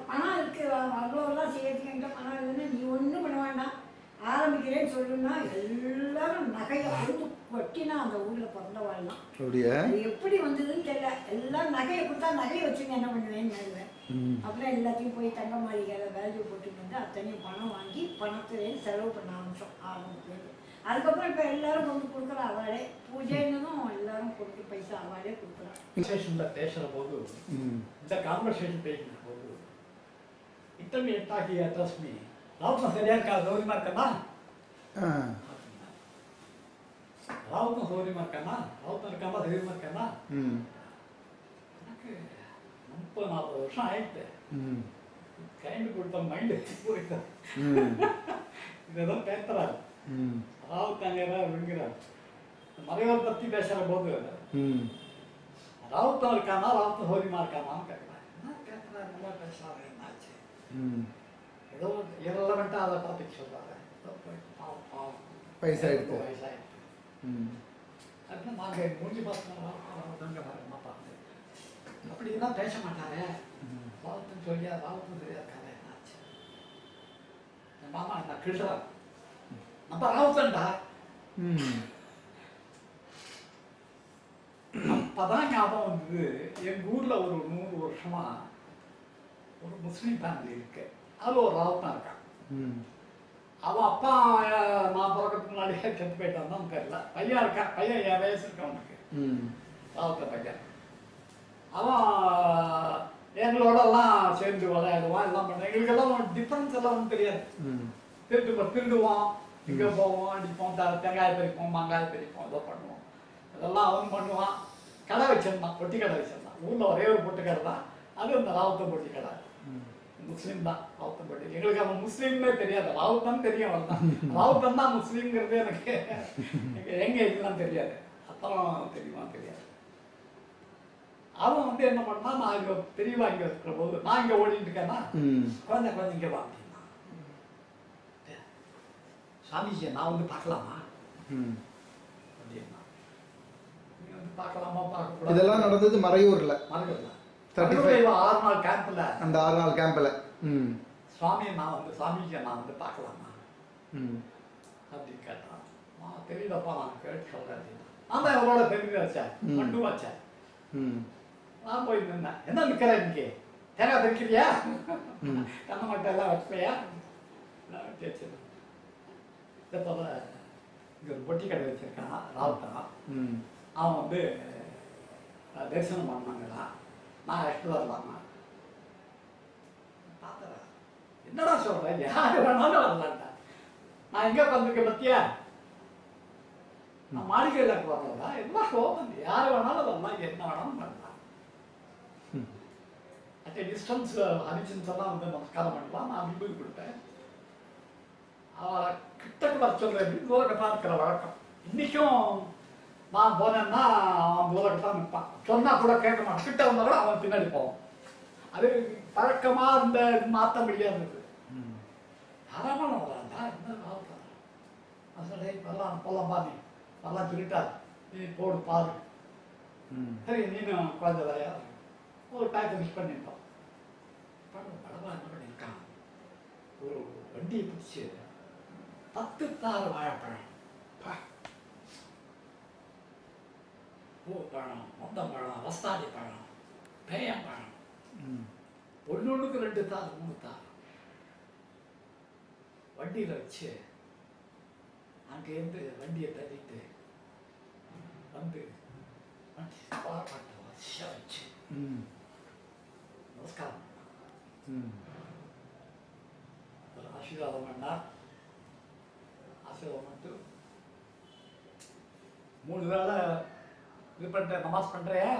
பணம் இருக்கு, அவ்வளோலாம் சேர்த்துக்கிட்ட பணம் இருக்குன்னு நீ ஒன்றும் பண்ண வேண்டாம். ஆரம்பிக்கிறேன்னு சொல்லுன்னா எல்லாரும் நகையை கொடுத்து கொட்டினா அந்த ஊரில் பிறந்தவாள்லாம். அப்படியா? அது எப்படி வந்ததுன்னு தெரியல. எல்லாம் நகையை கொடுத்தா நகையை வச்சுங்க என்ன பண்ணுவேன்னு நினைவேன். அப்புறம் எல்லாத்தையும் போய் தங்க மாளிகையில் வேல்யூ போட்டுட்டு வந்து அத்தனையும் பணம் வாங்கி பணத்துலேருந்து செலவு பண்ண ஆரம்பிச்சோம். அதுக்கப்புறம் இப்போ எல்லாரும் கொண்டு கொடுக்குற அவளே பூஜைன்னதும் எல்லாரும் கொடுத்து பைசா அவளே கொடுக்குறான். கான்வர்சேஷனில் பேசுகிற போது இந்த கான்வர்சேஷன் பேசுகிற போது இத்தனை எட்டாக்கி அட்ரஸ் மீ ராவுத்தம் சரியா இருக்கா, சௌரியமா இருக்கானா? ராவுத்தம் சௌரியமா இருக்கானா? ராவுத்தம் இருக்காமா தைரியமா இருக்கானா? எனக்கு 30-40 வருஷம் ஆயிடுச்சு. கைண்டு கொடுத்த மைண்டு போயிட்டு இதெல்லாம் பேசுறாரு. ராவுத்தாங்க விழுங்கிறார். மறைவர் பத்தி பேசுற போது ராவுத்தம் இருக்கானா, ராவுத்தம் சௌரியமா இருக்கானான்னு கேட்கிறாரு. என்ன கேட்கிறாரு, நல்லா பேசுறாரு, என்னாச்சு? ஏதோ இரலவெண்ட்டாக அதை டாபிக் சொல்கிறாங்க. வயசாயிடுச்சு. வயசாயிடுச்சு. அதுக்கு நாங்கள் மூஞ்சி பார்த்தோம்னா பார்த்து அப்படிலாம் பேச மாட்டாரு. ராவுத்தம் சொல்லியா, ராவுத்தம் தெரியாது கதை என்னாச்சு? என் மாமா என்ன கிழறா, நம்ம ராவுத்தன்டா. அப்பதான் ஞாபகம் வந்தது, எங்கள் ஊரில் ஒரு 100 வருஷமா ஒரு முஸ்லீம் ஃபேமிலி இருக்கு. அதில் ஒரு ராவுத்தன் இருக்கான். அவன் அப்பா நான் பிறக்கிறதுக்கு முன்னாடியே செத்து போயிட்டான் தான் தெரியல. பையன் இருக்கான், பையன் என் வயசு இருக்கான் அவனுக்கு, ராவுத்த பையன். அவன் எங்களோடலாம் சேர்ந்து விளையாடுவான், எல்லாம் பண்ணுவான். எங்களுக்கெல்லாம் டிஃப்ரென்ஸ் எல்லாம் ஒன்றும் தெரியாது. திருடுவான், இங்கே போவோம், அடிப்போம், தேங்காய் பறிப்போம், மாங்காய் பறிப்போம், ஏதோ பண்ணுவோம். அதெல்லாம் அவன் பண்ணுவான். கடை வச்சிருந்தான், பொட்டி கடை வச்சிருந்தான். ஊரில் ஒரே ஒரு பொட்டி கடை தான், அது அந்த ராவுத்த பொட்டி கடை. முஸ்லீம் தான் ராவுத்தம் பொட்டி. எங்களுக்கு அவன் முஸ்லீம்னே தெரியாது, ராவுத்தம் தெரியும். அவன் தான் ராவுத்தம் தான் முஸ்லீம்ங்கிறது எனக்கு எங்க இதெல்லாம் தெரியாது. அப்புறம் தெரியுமா தெரியாது. அவன் வந்து என்ன பண்ணா, நான் இங்கே பெரியவா இங்கே இருக்கிற போது நான் இங்கே ஓடிட்டு இருக்கேன்னா, குழந்தை இங்கே வா அப்படின்னா, சாமிஜி நான் வந்து பார்க்கலாமா அப்படின்னா, நீ வந்து பார்க்கலாமா பார்க்க. இதெல்லாம் நடந்தது மறையூர்ல. மறையூர்ல 35 6 நாள் கேம்ப்ல. அந்த 6 நாள் கேம்ப்ல சுவாமியை நான் வந்து சாமிஜியை நான் வந்து பார்க்கலாமா அப்படின்னு கேட்டான். நான் தெரியலப்பா, நான் கேட்டு சொல்றேன் அப்படின்னா. நான் தான் எவ்வளோ தெரிஞ்சு வச்சேன், மண்டு வச்சேன். நான் போய் நின்னேன். என்ன நிற்கிறேன் இன்னைக்கு, தேங்காய் பறிக்கிறியா, கண்ணை மட்டும் எல்லாம் வச்சுப்பையா? நான் வச்சு இதை போல இங்கே ஒரு பொட்டி கடை வச்சிருக்கான் ராவுத்தான். அவன் வந்து தரிசனம் பண்ணாங்கடா, நான் எடுத்து வரலாமா? பார்த்தா என்னடா சொல்றேன், யாரு வேணாலும் வரலான்டா. நான் எங்க உட்காந்துருக்கேன் பத்தியா, நான் மாளிகையில் வரலடா. எல்லாம் கோபம், யாரு வேணாலும் வரலாம், என்ன வேணாலும் பண்ணலாம். அட் டிஸ்டன்ஸ் ஹரிஜன்ஸ் எல்லாம் வந்து நமஸ்காரம் பண்ணலாம். நான் விபூதி கொடுப்பேன். அவளை கிட்டக்கு வர சொல்றேன், தூரக்கத்தான் இருக்கிற வழக்கம். இன்னைக்கும் நான் போனேன்னா அவன் தூரக்கத்தான் நிற்பான். சொன்னா கூட கேட்க மாட்டான். கிட்ட வந்தா கூட அவன் பின்னாடி போவான். அது பழக்கமா இருந்த மாற்ற முடியாது. யாராவது வராண்டா, என்ன ராவுத்தான் இப்பெல்லாம் போலாம் பாரு, நல்லா திருட்டா, நீ போடு பாரு. சரி நீனும் குழந்தை வரையா ஒரு பேக்கை மிஸ் பண்ணிட்டோம். படமா என்ன பண்ணியிருக்கான், ஒரு வண்டியை பிடிச்சி 10 தார் வாழைப்பழம், பூப்பழம், மொந்தப்பழம், வஸ்தாடி பழம், பேயம்பழம், ஒன்னொன்றுக்கு 2 தார் 3 தார் வண்டியில் வச்சு அங்கேருந்து வண்டியை தள்ளிட்டு வந்து வச்சு நமஸ்காரம் ஒரு ஆசீர்வாதம் பண்ணார். ஆசீர்வாதம் பண்ணிட்டு 3 வேளை இது பண்ற நமாஸ் பண்றியா?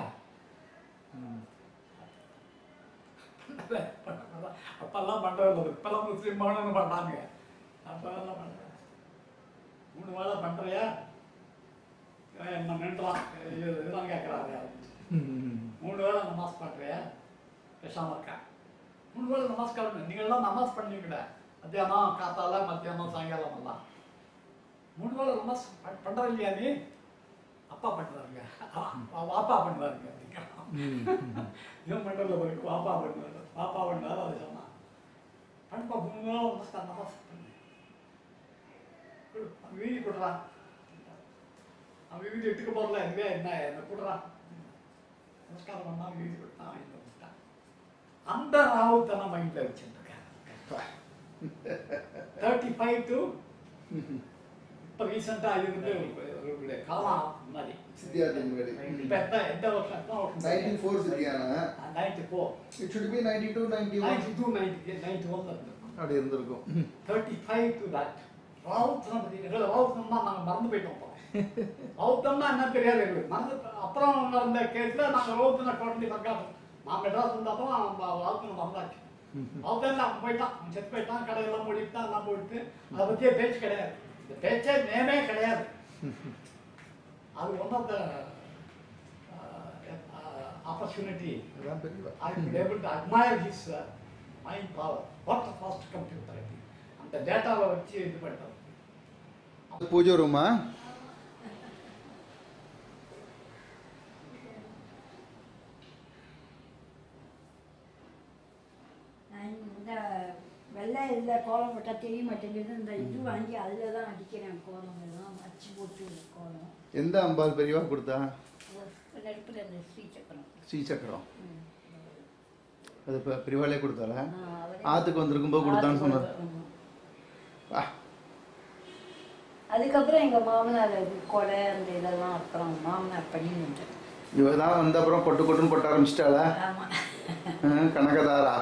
அப்பெல்லாம் பண்றது, இப்பெல்லாம் முஸ்லீம் பவனு பண்றாங்க. அப்பெல்லாம் பண்றேன். 3 வேளை பண்றியா? என்ன நின்றான் இதுதான் கேட்கறாரு. 3 வேளை நமாஸ் பண்றியா? பேசாம இருக்கா. 3 வேளை நமஸ்காரம். நீங்கள்லாம் நமாஸ் பண்ணிக்கிட, மத்தியானம் காத்தால, மத்தியானம் சாயங்காலம் எல்லாம் 3 வேளை நமாஸ் பண்றது இல்லையா? நீ அப்பா பண்றாருங்க, வாப்பா பண்றாருங்க. இவன் பண்றதுல வரைக்கும் வாப்பா பண்றாரு, வாப்பா பண்றாரு. அதை சொன்னான். பண்ணுப்பா 3 வேளை நமஸ்காரம், நமாஸ் பண்ணு. வீதி கொடுறான். அவன் வீதி எட்டுக்க போறல இதுவே என்ன கொடுறான். நமஸ்காரம் பண்ணா வீதி கொடுத்தான் வாங்கிட்டு வந்துட்டான். அந்த ராவுத்தனை மைண்ட்ல வச்சுருக்கேன். 35 to இப்போ ரீசெண்டாக இருந்து ஒரு காலம் மாதிரி சித்தியார்த்தன் முன்னாடி இப்போ எந்த வருஷம் 94 சித்தியானா 94 இட் should be 92 91 91 அப்படி இருந்திருக்கும். 35 to that. ராவுத்தனை பற்றி ராவுத்தம்னா நாங்கள் மறந்து போயிட்டோம். ராவுத்தம்னா என்ன தெரியாது எங்களுக்கு மறந்து. அப்புறம் நடந்த கேஸில் நாங்கள் ராவுத்தனை குழந்தை பக்காட்டோம். நான் மெட்ராஸ் வந்தப்போ ராவுத்தனை மறந்தாச்சு. ராவுத்தன் அவன் போயிட்டான், அவன் செத்து போயிட்டான், கடையெல்லாம் மூடிட்டான், எல்லாம் போயிட்டு அதை பற்றியே பேச்சு கிடையாது. இந்த பேச்சே நேமே கிடையாது. அது ஒன் ஆஃப் த opportunity. அதான் பெரியவா. I could able to admire his mind power. What a fast computer. அந்த டேட்டாவை வச்சு இது பண்ணிட்டோம். பூஜை ரூமா? இந்த வெள்ளை இதில் கோலம் போட்டால் தெரிய மாட்டேங்குது. இந்த இது வாங்கி அதில் தான் அடிக்கிறேன். கோலம் எல்லாம் அச்சு போட்டு கோலம். எந்த அம்பாள் பெரியவா கொடுத்தா? நெருப்பில் இந்த ஸ்ரீசக்கரம். ஸ்ரீசக்கரம். அது இப்போ பெரியவாளே கொடுத்தால ஆற்றுக்கு வந்திருக்கும்போது கொடுத்தான்னு சொன்னார். அதுக்கப்புறம் எங்கள் மாமனார் கொடை அந்த இதெல்லாம் அப்புறம் மாமனார் பண்ணிட்டு இவ தான் வந்த அப்புறம் கொட்டு கொட்டுன்னு கொட்ட ஆரம்பிச்சிட்டாளா? ஆமாம் கனகதாரா